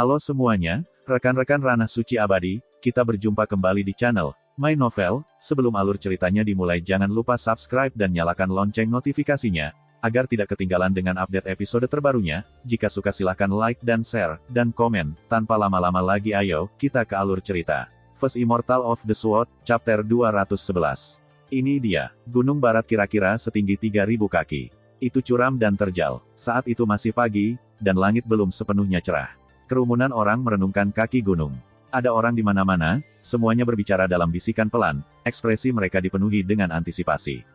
Halo semuanya, rekan-rekan Ranah Suci Abadi, kita berjumpa kembali di channel My Novel. Sebelum alur ceritanya dimulai, jangan lupa subscribe dan nyalakan lonceng notifikasinya, agar tidak ketinggalan dengan update episode terbarunya. Jika suka silahkan like dan share, dan komen. Tanpa lama-lama lagi ayo, kita ke alur cerita. First Immortal of the Sword, Chapter 211. Ini dia, Gunung Barat kira-kira setinggi 3000 kaki. Itu curam dan terjal. Saat itu masih pagi, dan langit belum sepenuhnya cerah. Kerumunan orang merenungkan kaki gunung. Ada orang di mana-mana, semuanya berbicara dalam bisikan pelan, ekspresi mereka dipenuhi dengan antisipasi.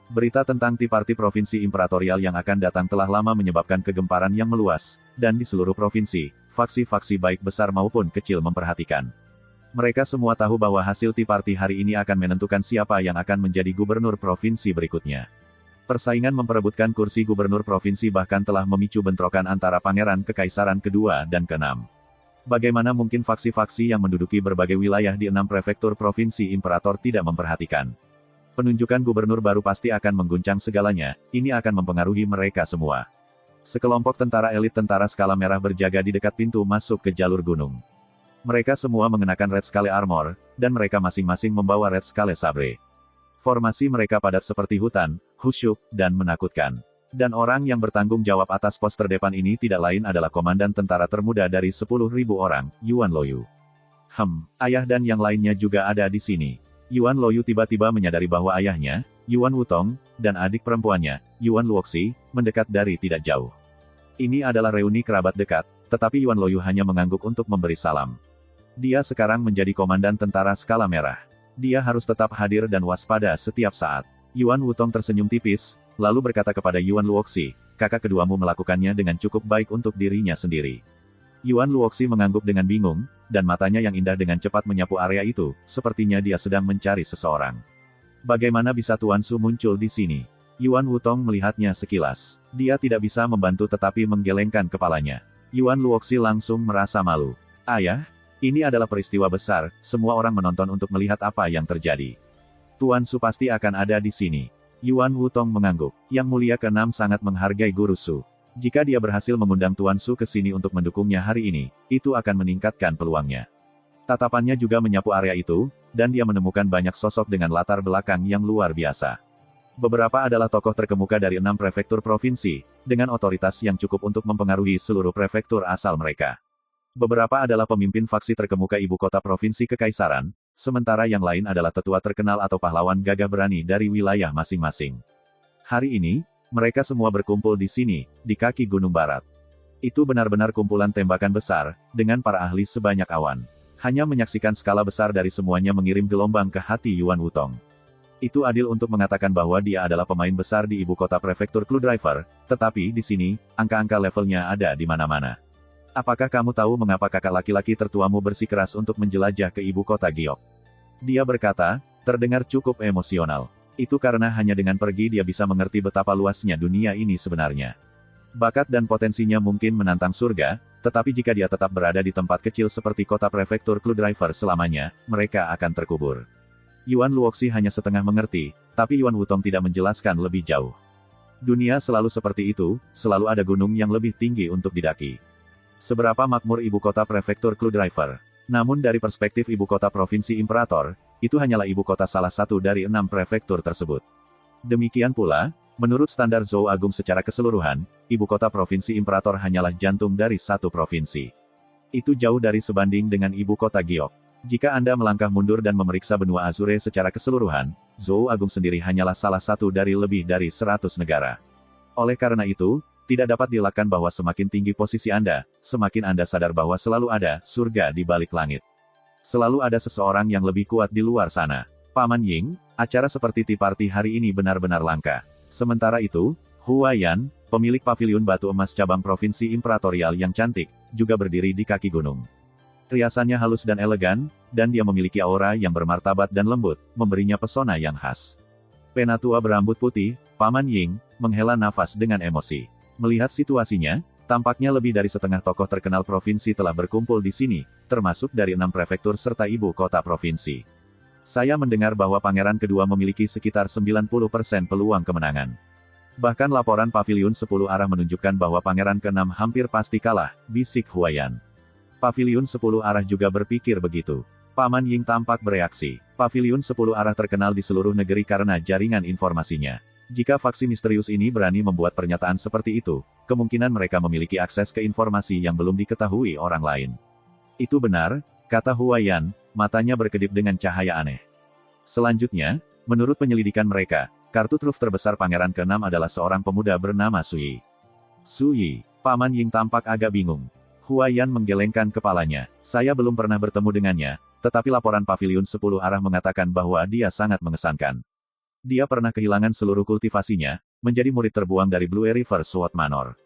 Berita tentang Tea Party Provinsi Imperatorial yang akan datang telah lama menyebabkan kegemparan yang meluas, dan di seluruh provinsi, faksi-faksi baik besar maupun kecil memperhatikan. Mereka semua tahu bahwa hasil Tea Party hari ini akan menentukan siapa yang akan menjadi gubernur provinsi berikutnya. Persaingan memperebutkan kursi gubernur provinsi bahkan telah memicu bentrokan antara pangeran kekaisaran kedua dan keenam. Bagaimana mungkin faksi-faksi yang menduduki berbagai wilayah di 6 prefektur provinsi imperator tidak memperhatikan? Penunjukan gubernur baru pasti akan mengguncang segalanya, ini akan mempengaruhi mereka semua. Sekelompok tentara elit tentara skala merah berjaga di dekat pintu masuk ke jalur gunung. Mereka semua mengenakan Red Scale Armor, dan mereka masing-masing membawa Red Scale Sabre. Formasi mereka padat seperti hutan, khusyuk, dan menakutkan. Dan orang yang bertanggung jawab atas pos terdepan ini tidak lain adalah komandan tentara termuda dari 10.000 orang, Yuan Loyu. Ayah dan yang lainnya juga ada di sini. Yuan Loyu tiba-tiba menyadari bahwa ayahnya, Yuan Wutong, dan adik perempuannya, Yuan Luoxi, mendekat dari tidak jauh. Ini adalah reuni kerabat dekat, tetapi Yuan Loyu hanya mengangguk untuk memberi salam. Dia sekarang menjadi komandan tentara skala merah. Dia harus tetap hadir dan waspada setiap saat. Yuan Wutong tersenyum tipis, lalu berkata kepada Yuan Luoxi, kakak keduamu melakukannya dengan cukup baik untuk dirinya sendiri. Yuan Luoxi mengangguk dengan bingung, dan matanya yang indah dengan cepat menyapu area itu, sepertinya dia sedang mencari seseorang. Bagaimana bisa Tuan Su muncul di sini? Yuan Wutong melihatnya sekilas. Dia tidak bisa membantu tetapi menggelengkan kepalanya. Yuan Luoxi langsung merasa malu. Ayah? Ini adalah peristiwa besar, semua orang menonton untuk melihat apa yang terjadi. Tuan Su pasti akan ada di sini. Yuan Wutong mengangguk. Yang Mulia ke-6 sangat menghargai Guru Su. Jika dia berhasil mengundang Tuan Su ke sini untuk mendukungnya hari ini, itu akan meningkatkan peluangnya. Tatapannya juga menyapu area itu, dan dia menemukan banyak sosok dengan latar belakang yang luar biasa. Beberapa adalah tokoh terkemuka dari 6 prefektur provinsi, dengan otoritas yang cukup untuk mempengaruhi seluruh prefektur asal mereka. Beberapa adalah pemimpin faksi terkemuka ibu kota provinsi kekaisaran, sementara yang lain adalah tetua terkenal atau pahlawan gagah berani dari wilayah masing-masing. Hari ini, mereka semua berkumpul di sini, di kaki Gunung Barat. Itu benar-benar kumpulan tembakan besar, dengan para ahli sebanyak awan. Hanya menyaksikan skala besar dari semuanya mengirim gelombang ke hati Yuan Wutong. Itu adil untuk mengatakan bahwa dia adalah pemain besar di ibu kota prefektur Clue Driver, tetapi di sini, angka-angka levelnya ada di mana-mana. Apakah kamu tahu mengapa kakak laki-laki tertuamu bersikeras untuk menjelajah ke ibu kota Giok? Dia berkata, terdengar cukup emosional. Itu karena hanya dengan pergi dia bisa mengerti betapa luasnya dunia ini sebenarnya. Bakat dan potensinya mungkin menantang surga, tetapi jika dia tetap berada di tempat kecil seperti kota prefektur Clue Driver selamanya, mereka akan terkubur. Yuan Luoxi hanya setengah mengerti, tapi Yuan Wutong tidak menjelaskan lebih jauh. Dunia selalu seperti itu, selalu ada gunung yang lebih tinggi untuk didaki. Seberapa makmur ibu kota prefektur Clue Driver? Namun dari perspektif ibu kota provinsi imperator, itu hanyalah ibu kota salah satu dari 6 prefektur tersebut. Demikian pula, menurut standar Zhou Agung secara keseluruhan, ibu kota provinsi imperator hanyalah jantung dari satu provinsi. Itu jauh dari sebanding dengan ibu kota Giok. Jika Anda melangkah mundur dan memeriksa benua Azure secara keseluruhan, Zhou Agung sendiri hanyalah salah satu dari lebih dari 100 negara. Oleh karena itu, tidak dapat dielakkan bahwa semakin tinggi posisi Anda, semakin Anda sadar bahwa selalu ada surga di balik langit. Selalu ada seseorang yang lebih kuat di luar sana. Paman Ying, acara seperti Tea Party hari ini benar-benar langka. Sementara itu, Huayan, pemilik paviliun batu emas cabang provinsi imperatorial yang cantik, juga berdiri di kaki gunung. Riasannya halus dan elegan, dan dia memiliki aura yang bermartabat dan lembut, memberinya pesona yang khas. Penatua berambut putih, Paman Ying, menghela nafas dengan emosi. Melihat situasinya, tampaknya lebih dari setengah tokoh terkenal provinsi telah berkumpul di sini, termasuk dari 6 prefektur serta ibu kota provinsi. Saya mendengar bahwa pangeran kedua memiliki sekitar 90% peluang kemenangan. Bahkan laporan paviliun 10 arah menunjukkan bahwa pangeran ke-6 hampir pasti kalah, bisik Huayan. Paviliun 10 arah juga berpikir begitu. Paman Ying tampak bereaksi. Paviliun 10 arah terkenal di seluruh negeri karena jaringan informasinya. Jika faksi misterius ini berani membuat pernyataan seperti itu, kemungkinan mereka memiliki akses ke informasi yang belum diketahui orang lain. Itu benar, kata Huaiyan, matanya berkedip dengan cahaya aneh. Selanjutnya, menurut penyelidikan mereka, kartu truf terbesar Pangeran ke-6 adalah seorang pemuda bernama Sui. Sui, Paman Ying tampak agak bingung. Huaiyan menggelengkan kepalanya. Saya belum pernah bertemu dengannya, tetapi laporan Paviliun 10 arah mengatakan bahwa dia sangat mengesankan. Dia pernah kehilangan seluruh kultivasinya, menjadi murid terbuang dari Blue River Sword Manor.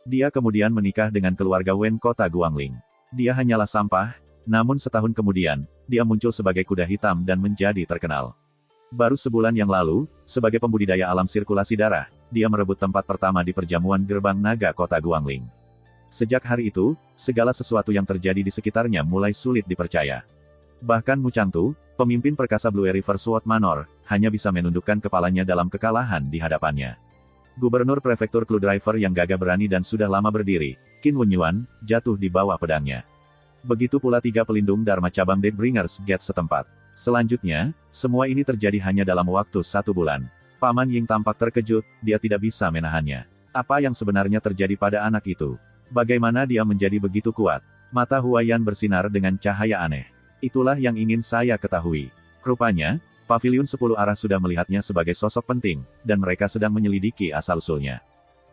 Dia kemudian menikah dengan keluarga Wen kota Guangling. Dia hanyalah sampah, namun setahun kemudian, dia muncul sebagai kuda hitam dan menjadi terkenal. Baru sebulan yang lalu, sebagai pembudidaya alam sirkulasi darah, dia merebut tempat pertama di perjamuan gerbang naga kota Guangling. Sejak hari itu, segala sesuatu yang terjadi di sekitarnya mulai sulit dipercaya. Bahkan Mu Changtu, pemimpin perkasa Blue River Sword Manor, hanya bisa menundukkan kepalanya dalam kekalahan di hadapannya. Gubernur Prefektur Clue Driver yang gagah berani dan sudah lama berdiri, Qin Wenyuan, jatuh di bawah pedangnya. Begitu pula 3 pelindung Dharma cabang Deathbringers Gate setempat. Selanjutnya, semua ini terjadi hanya dalam waktu 1 bulan. Paman Ying tampak terkejut, dia tidak bisa menahannya. Apa yang sebenarnya terjadi pada anak itu? Bagaimana dia menjadi begitu kuat? Mata Huaiyan bersinar dengan cahaya aneh. Itulah yang ingin saya ketahui. Rupanya, Paviliun 10 arah sudah melihatnya sebagai sosok penting, dan mereka sedang menyelidiki asal-usulnya.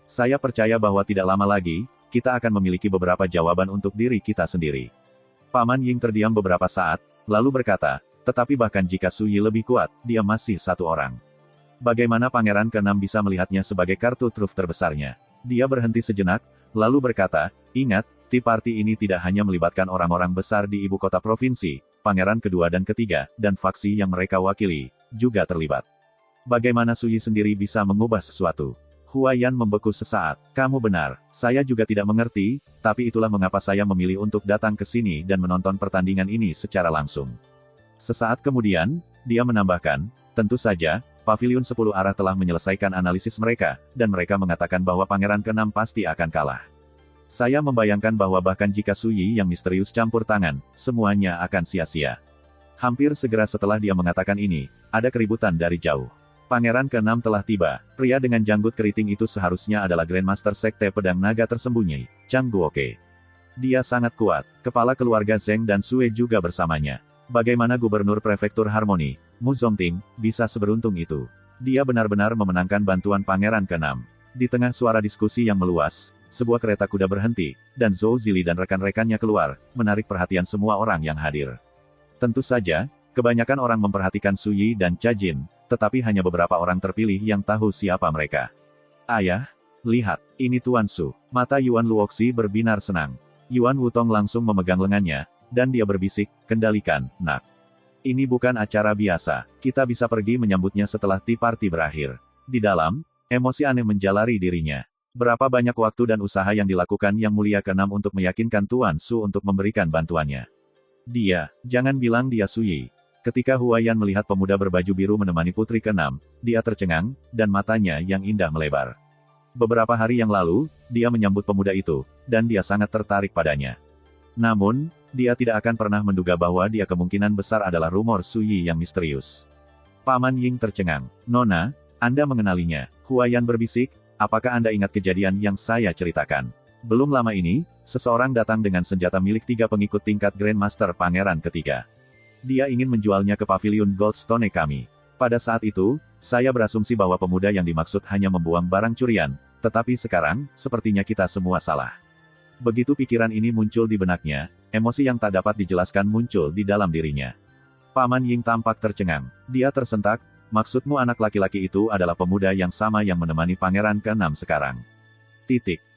Saya percaya bahwa tidak lama lagi, kita akan memiliki beberapa jawaban untuk diri kita sendiri. Paman Ying terdiam beberapa saat, lalu berkata, tetapi bahkan jika Sui lebih kuat, dia masih satu orang. Bagaimana Pangeran ke-6 bisa melihatnya sebagai kartu truf terbesarnya? Dia berhenti sejenak, lalu berkata, ingat, Tea Party ini tidak hanya melibatkan orang-orang besar di ibu kota provinsi, Pangeran kedua dan ketiga, dan faksi yang mereka wakili, juga terlibat. Bagaimana Sui sendiri bisa mengubah sesuatu? Huaiyan membeku sesaat. Kamu benar, saya juga tidak mengerti, tapi itulah mengapa saya memilih untuk datang ke sini dan menonton pertandingan ini secara langsung. Sesaat kemudian, dia menambahkan, tentu saja, Paviliun 10 arah telah menyelesaikan analisis mereka, dan mereka mengatakan bahwa Pangeran ke-6 pasti akan kalah. Saya membayangkan bahwa bahkan jika Sui yang misterius campur tangan, semuanya akan sia-sia. Hampir segera setelah dia mengatakan ini, ada keributan dari jauh. Pangeran ke-6 telah tiba. Pria dengan janggut keriting itu seharusnya adalah Grandmaster Sekte Pedang Naga tersembunyi, Chang Guoke. Dia sangat kuat. Kepala keluarga Zheng dan Sue juga bersamanya. Bagaimana Gubernur Prefektur Harmoni, Mu Zongting, bisa seberuntung itu? Dia benar-benar memenangkan bantuan Pangeran ke-6. Di tengah suara diskusi yang meluas, sebuah kereta kuda berhenti, dan Zhou Zili dan rekan-rekannya keluar, menarik perhatian semua orang yang hadir. Tentu saja, kebanyakan orang memperhatikan Su Yi dan Cha Jin, tetapi hanya beberapa orang terpilih yang tahu siapa mereka. Ayah, lihat, ini Tuan Su. Mata Yuan Luoxi berbinar senang. Yuan Wutong langsung memegang lengannya, dan dia berbisik, kendalikan, nak. Ini bukan acara biasa, kita bisa pergi menyambutnya setelah Tea Party berakhir. Di dalam, emosi aneh menjalari dirinya. Berapa banyak waktu dan usaha yang dilakukan Yang Mulia ke-6 untuk meyakinkan Tuan Su untuk memberikan bantuannya. Jangan bilang dia Su Yi. Ketika Huaiyan melihat pemuda berbaju biru menemani putri ke-6, dia tercengang, dan matanya yang indah melebar. Beberapa hari yang lalu, dia menyambut pemuda itu, dan dia sangat tertarik padanya. Namun, dia tidak akan pernah menduga bahwa dia kemungkinan besar adalah rumor Su Yi yang misterius. Paman Ying tercengang. Nona, Anda mengenalinya. Huaiyan berbisik, apakah Anda ingat kejadian yang saya ceritakan? Belum lama ini, seseorang datang dengan senjata milik 3 pengikut tingkat Grandmaster Pangeran ketiga. Dia ingin menjualnya ke Paviliun Goldstone kami. Pada saat itu, saya berasumsi bahwa pemuda yang dimaksud hanya membuang barang curian, tetapi sekarang, sepertinya kita semua salah. Begitu pikiran ini muncul di benaknya, emosi yang tak dapat dijelaskan muncul di dalam dirinya. Paman Ying tampak tercengang. Dia tersentak, maksudmu anak laki-laki itu adalah pemuda yang sama yang menemani Pangeran ke-6 sekarang.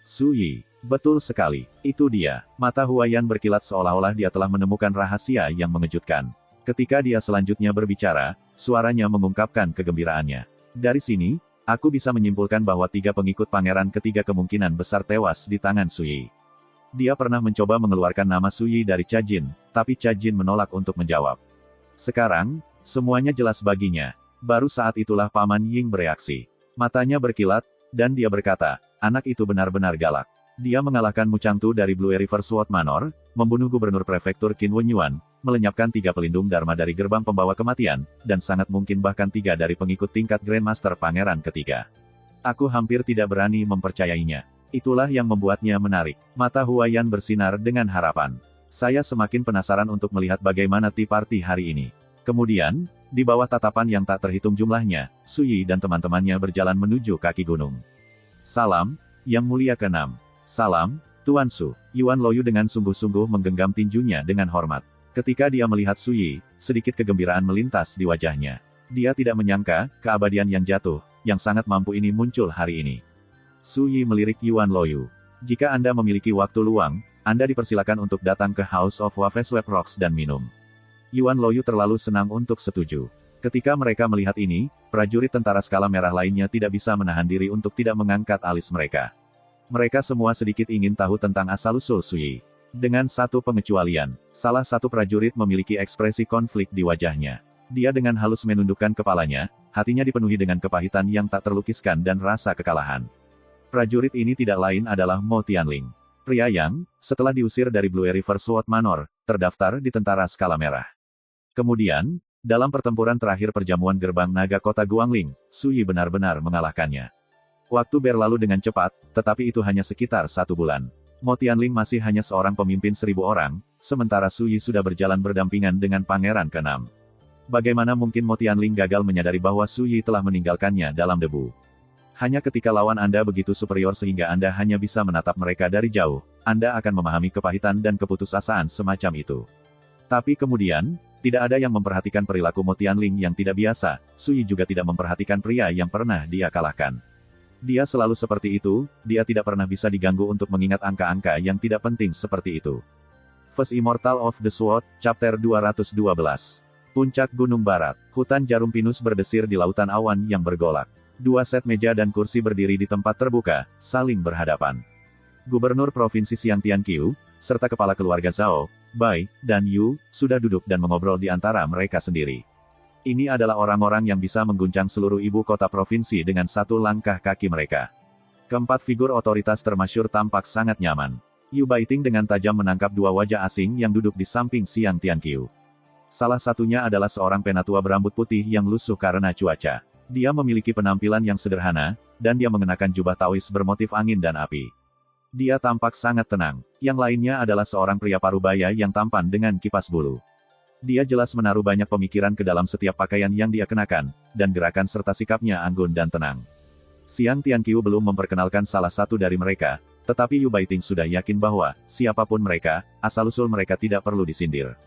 Su Yi. Betul sekali, itu dia. Mata Huaiyan berkilat seolah-olah dia telah menemukan rahasia yang mengejutkan. Ketika dia selanjutnya berbicara, suaranya mengungkapkan kegembiraannya. Dari sini, aku bisa menyimpulkan bahwa 3 pengikut Pangeran ketiga kemungkinan besar tewas di tangan Su Yi. Dia pernah mencoba mengeluarkan nama Su Yi dari Cha Jin, tapi Cha Jin menolak untuk menjawab. Sekarang, semuanya jelas baginya. Baru saat itulah Paman Ying bereaksi. Matanya berkilat, dan dia berkata, anak itu benar-benar galak. Dia mengalahkan Mu Changtu dari Blue River Sword Manor, membunuh Gubernur Prefektur Qin Wenyuan, melenyapkan 3 pelindung Dharma dari gerbang pembawa kematian, dan sangat mungkin bahkan 3 dari pengikut tingkat Grandmaster Pangeran ketiga. Aku hampir tidak berani mempercayainya. Itulah yang membuatnya menarik. Mata Huayan bersinar dengan harapan. Saya semakin penasaran untuk melihat bagaimana Tea Party hari ini. Kemudian, di bawah tatapan yang tak terhitung jumlahnya, Su Yi dan teman-temannya berjalan menuju kaki gunung. Salam, Yang Mulia ke-6. Salam, Tuan Su. Yuan Loyu dengan sungguh-sungguh menggenggam tinjunya dengan hormat. Ketika dia melihat Su Yi, sedikit kegembiraan melintas di wajahnya. Dia tidak menyangka, keabadian yang jatuh, yang sangat mampu ini muncul hari ini. Su Yi melirik Yuan Loyu. Jika Anda memiliki waktu luang, Anda dipersilakan untuk datang ke House of Waveswap Rocks dan minum. Yuan Loyu terlalu senang untuk setuju. Ketika mereka melihat ini, prajurit tentara skala merah lainnya tidak bisa menahan diri untuk tidak mengangkat alis mereka. Mereka semua sedikit ingin tahu tentang asal-usul Su Yi. Dengan satu pengecualian, salah satu prajurit memiliki ekspresi konflik di wajahnya. Dia dengan halus menundukkan kepalanya, hatinya dipenuhi dengan kepahitan yang tak terlukiskan dan rasa kekalahan. Prajurit ini tidak lain adalah Mo Tianling. Pria yang, setelah diusir dari Blue River Sword Manor, terdaftar di tentara skala merah. Kemudian, dalam pertempuran terakhir perjamuan gerbang naga kota Guangling, Su Yi benar-benar mengalahkannya. Waktu berlalu dengan cepat, tetapi itu hanya sekitar 1 bulan. Mo Tianling masih hanya seorang pemimpin 1000 orang, sementara Su Yi sudah berjalan berdampingan dengan Pangeran ke-6. Bagaimana mungkin Mo Tianling gagal menyadari bahwa Su Yi telah meninggalkannya dalam debu? Hanya ketika lawan Anda begitu superior sehingga Anda hanya bisa menatap mereka dari jauh, Anda akan memahami kepahitan dan keputusasaan semacam itu. Tapi kemudian, tidak ada yang memperhatikan perilaku Mo Tianling yang tidak biasa, Su Yi juga tidak memperhatikan pria yang pernah dia kalahkan. Dia selalu seperti itu, dia tidak pernah bisa diganggu untuk mengingat angka-angka yang tidak penting seperti itu. First Immortal of the Sword, Chapter 212. Puncak Gunung Barat, hutan jarum pinus berdesir di lautan awan yang bergolak. 2 set meja dan kursi berdiri di tempat terbuka, saling berhadapan. Gubernur Provinsi Xiang Tianqiu, serta kepala keluarga Zhao, Bai, dan Yu, sudah duduk dan mengobrol di antara mereka sendiri. Ini adalah orang-orang yang bisa mengguncang seluruh ibu kota provinsi dengan 1 langkah kaki mereka. Keempat figur otoritas termasyur tampak sangat nyaman. Yu Baiting dengan tajam menangkap 2 wajah asing yang duduk di samping Xiang Tianqiu. Salah satunya adalah seorang penatua berambut putih yang lusuh karena cuaca. Dia memiliki penampilan yang sederhana, dan dia mengenakan jubah Taois bermotif angin dan api. Dia tampak sangat tenang. Yang lainnya adalah seorang pria parubaya yang tampan dengan kipas bulu. Dia jelas menaruh banyak pemikiran ke dalam setiap pakaian yang dia kenakan, dan gerakan serta sikapnya anggun dan tenang. Xiang Tianqiu belum memperkenalkan salah satu dari mereka, tetapi Yu Baiting sudah yakin bahwa, siapapun mereka, asal-usul mereka tidak perlu disindir.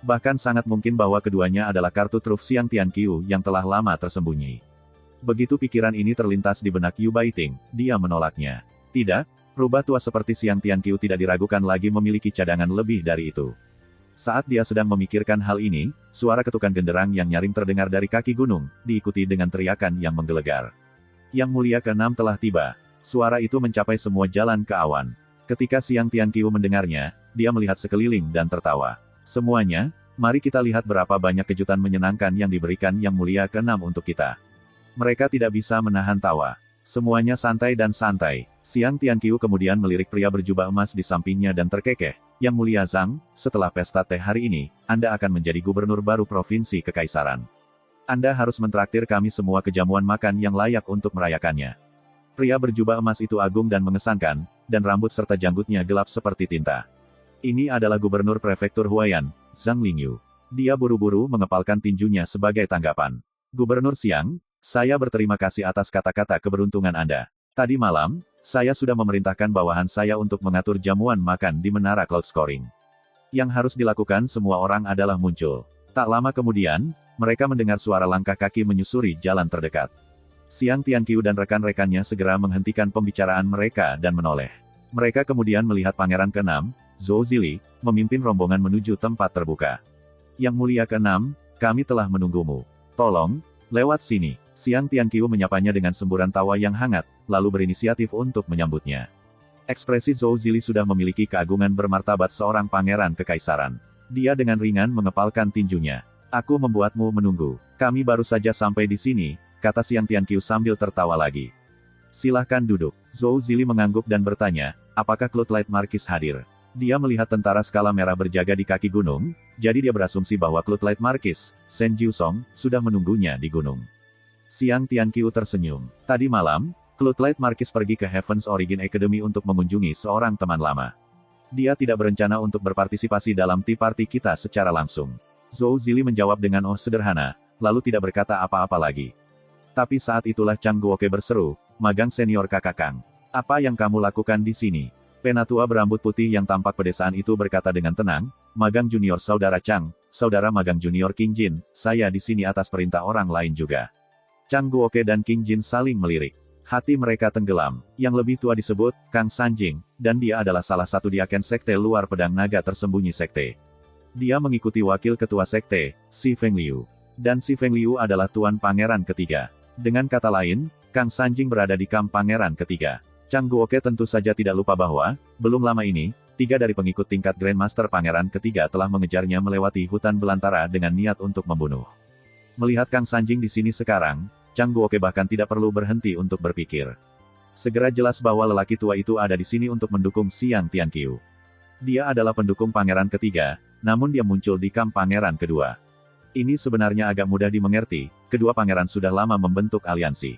Bahkan sangat mungkin bahwa keduanya adalah kartu truf Xiang Tianqiu yang telah lama tersembunyi. Begitu pikiran ini terlintas di benak Yu Baiting, dia menolaknya. Tidak, rubah tua seperti Xiang Tianqiu tidak diragukan lagi memiliki cadangan lebih dari itu. Saat dia sedang memikirkan hal ini, suara ketukan genderang yang nyaring terdengar dari kaki gunung, diikuti dengan teriakan yang menggelegar. Yang Mulia ke-6 telah tiba. Suara itu mencapai semua jalan ke awan. Ketika Xiang Tianqiu mendengarnya, dia melihat sekeliling dan tertawa. Semuanya, mari kita lihat berapa banyak kejutan menyenangkan yang diberikan Yang Mulia ke-6 untuk kita. Mereka tidak bisa menahan tawa. Semuanya santai dan santai. Xiang Tianqiu kemudian melirik pria berjubah emas di sampingnya dan terkekeh. Yang Mulia Zhang, setelah pesta teh hari ini, Anda akan menjadi gubernur baru Provinsi Kekaisaran. Anda harus mentraktir kami semua ke jamuan makan yang layak untuk merayakannya. Pria berjubah emas itu agung dan mengesankan, dan rambut serta janggutnya gelap seperti tinta. Ini adalah Gubernur Prefektur Huayan, Zhang Lingyu. Dia buru-buru mengepalkan tinjunya sebagai tanggapan. Gubernur Xiang, saya berterima kasih atas kata-kata keberuntungan Anda. Tadi malam, saya sudah memerintahkan bawahan saya untuk mengatur jamuan makan di Menara Cloud Scoring. Yang harus dilakukan semua orang adalah muncul. Tak lama kemudian, mereka mendengar suara langkah kaki menyusuri jalan terdekat. Xiang Tianqiu dan rekan-rekannya segera menghentikan pembicaraan mereka dan menoleh. Mereka kemudian melihat Pangeran ke-6, Zhou Zili, memimpin rombongan menuju tempat terbuka. Yang Mulia ke-6, kami telah menunggumu. Tolong, lewat sini. Xiang Tianqiu menyapanya dengan semburan tawa yang hangat, lalu berinisiatif untuk menyambutnya. Ekspresi Zhou Zili sudah memiliki keagungan bermartabat seorang pangeran kekaisaran. Dia dengan ringan mengepalkan tinjunya. Aku membuatmu menunggu. Kami baru saja sampai di sini, kata Xiang Tianqiu sambil tertawa lagi. Silahkan duduk. Zhou Zili mengangguk dan bertanya, apakah Cloudlight Marquis hadir? Dia melihat tentara skala merah berjaga di kaki gunung, jadi dia berasumsi bahwa Cloudlight Marquis, Shen Jiusong, sudah menunggunya di gunung. Xiang Tianqiu tersenyum. Tadi malam, Cloudlight Marquis pergi ke Heaven's Origin Academy untuk mengunjungi seorang teman lama. Dia tidak berencana untuk berpartisipasi dalam tea party kita secara langsung. Zhou Zili menjawab dengan oh sederhana, lalu tidak berkata apa-apa lagi. Tapi saat itulah Chang Guoke berseru, magang senior kakak Kang. Apa yang kamu lakukan di sini? Penatua berambut putih yang tampak pedesaan itu berkata dengan tenang, magang junior saudara Chang, saudara magang junior King Jin, saya di sini atas perintah orang lain juga. Chang Guoke dan King Jin saling melirik. Hati mereka tenggelam. Yang lebih tua disebut Kang Sanjing, dan dia adalah salah satu diaken sekte luar pedang naga tersembunyi sekte. Dia mengikuti wakil ketua sekte, Si Fengliu. Dan Si Fengliu adalah tuan pangeran ketiga. Dengan kata lain, Kang Sanjing berada di kamp pangeran ketiga. Chang Guoke tentu saja tidak lupa bahwa, belum lama ini, 3 dari pengikut tingkat Grandmaster Pangeran ketiga telah mengejarnya melewati hutan belantara dengan niat untuk membunuh. Melihat Kang Sanjing di sini sekarang, Chang Guoke bahkan tidak perlu berhenti untuk berpikir. Segera jelas bahwa lelaki tua itu ada di sini untuk mendukung Xiang Tianqiu. Dia adalah pendukung pangeran ketiga, namun dia muncul di kamp pangeran kedua. Ini sebenarnya agak mudah dimengerti, kedua pangeran sudah lama membentuk aliansi.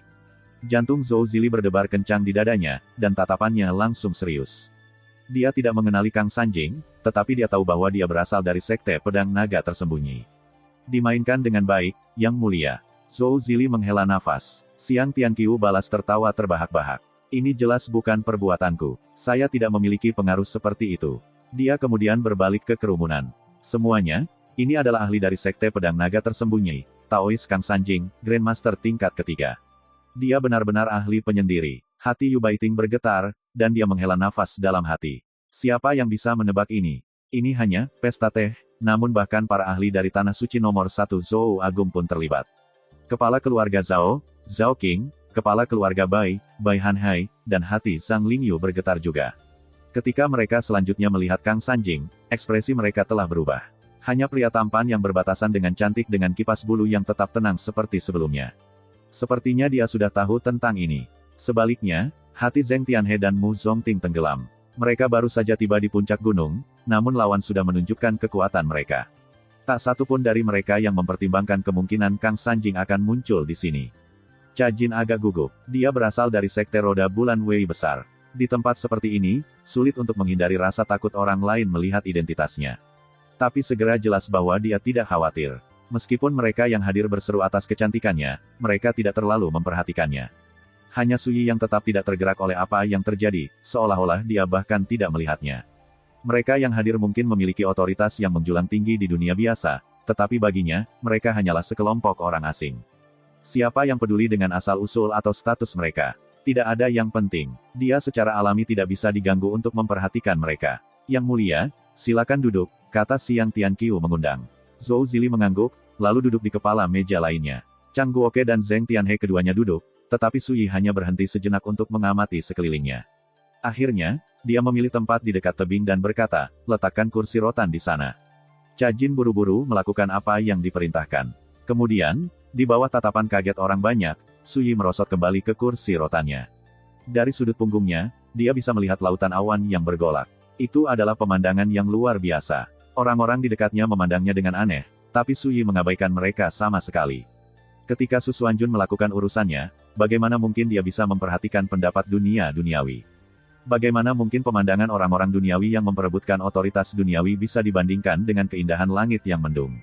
Jantung Zhou Zili berdebar kencang di dadanya, dan tatapannya langsung serius. Dia tidak mengenali Kang Sanjing, tetapi dia tahu bahwa dia berasal dari sekte pedang naga tersembunyi. Dimainkan dengan baik, Yang Mulia. Zhou Zili menghela nafas. Xiang Tianqiu balas tertawa terbahak-bahak. Ini jelas bukan perbuatanku. Saya tidak memiliki pengaruh seperti itu. Dia kemudian berbalik ke kerumunan. Semuanya, ini adalah ahli dari sekte pedang naga tersembunyi, Taois Kang Sanjing, Grandmaster tingkat ketiga. Dia benar-benar ahli penyendiri. Hati Yu Baiting bergetar, dan dia menghela nafas dalam hati. Siapa yang bisa menebak ini? Ini hanya pesta teh, namun bahkan para ahli dari Tanah Suci nomor 1 Zhou Agung pun terlibat. Kepala keluarga Zhao, Zhao Qing, kepala keluarga Bai, Bai Hanhai, dan hati Zhang Lingyu bergetar juga. Ketika mereka selanjutnya melihat Kang Sanjing, ekspresi mereka telah berubah. Hanya pria tampan yang berbatasan dengan cantik dengan kipas bulu yang tetap tenang seperti sebelumnya. Sepertinya dia sudah tahu tentang ini. Sebaliknya, hati Zheng Tianhe dan Mu Zongting tenggelam. Mereka baru saja tiba di puncak gunung, namun lawan sudah menunjukkan kekuatan mereka. Tak satu pun dari mereka yang mempertimbangkan kemungkinan Kang Sanjing akan muncul di sini. Cha Jin agak gugup. Dia berasal dari sekte roda bulan Wei besar. Di tempat seperti ini, sulit untuk menghindari rasa takut orang lain melihat identitasnya. Tapi segera jelas bahwa dia tidak khawatir. Meskipun mereka yang hadir berseru atas kecantikannya, mereka tidak terlalu memperhatikannya. Hanya Sui yang tetap tidak tergerak oleh apa yang terjadi, seolah-olah dia bahkan tidak melihatnya. Mereka yang hadir mungkin memiliki otoritas yang menjulang tinggi di dunia biasa, tetapi baginya, mereka hanyalah sekelompok orang asing. Siapa yang peduli dengan asal-usul atau status mereka? Tidak ada yang penting. Dia secara alami tidak bisa diganggu untuk memperhatikan mereka. Yang Mulia, silakan duduk, kata Xiang Tianqiu mengundang. Zhou Zili mengangguk, lalu duduk di kepala meja lainnya. Chang Guoke dan Zheng Tianhe keduanya duduk, tetapi Sui hanya berhenti sejenak untuk mengamati sekelilingnya. Akhirnya, dia memilih tempat di dekat tebing dan berkata, letakkan kursi rotan di sana. Cha Jin buru-buru melakukan apa yang diperintahkan. Kemudian, di bawah tatapan kaget orang banyak, Sui merosot kembali ke kursi rotannya. Dari sudut punggungnya, dia bisa melihat lautan awan yang bergolak. Itu adalah pemandangan yang luar biasa. Orang-orang di dekatnya memandangnya dengan aneh, tapi Sui mengabaikan mereka sama sekali. Ketika Su Xuanjun melakukan urusannya, bagaimana mungkin dia bisa memperhatikan pendapat dunia duniawi? Bagaimana mungkin pemandangan orang-orang duniawi yang memperebutkan otoritas duniawi bisa dibandingkan dengan keindahan langit yang mendung?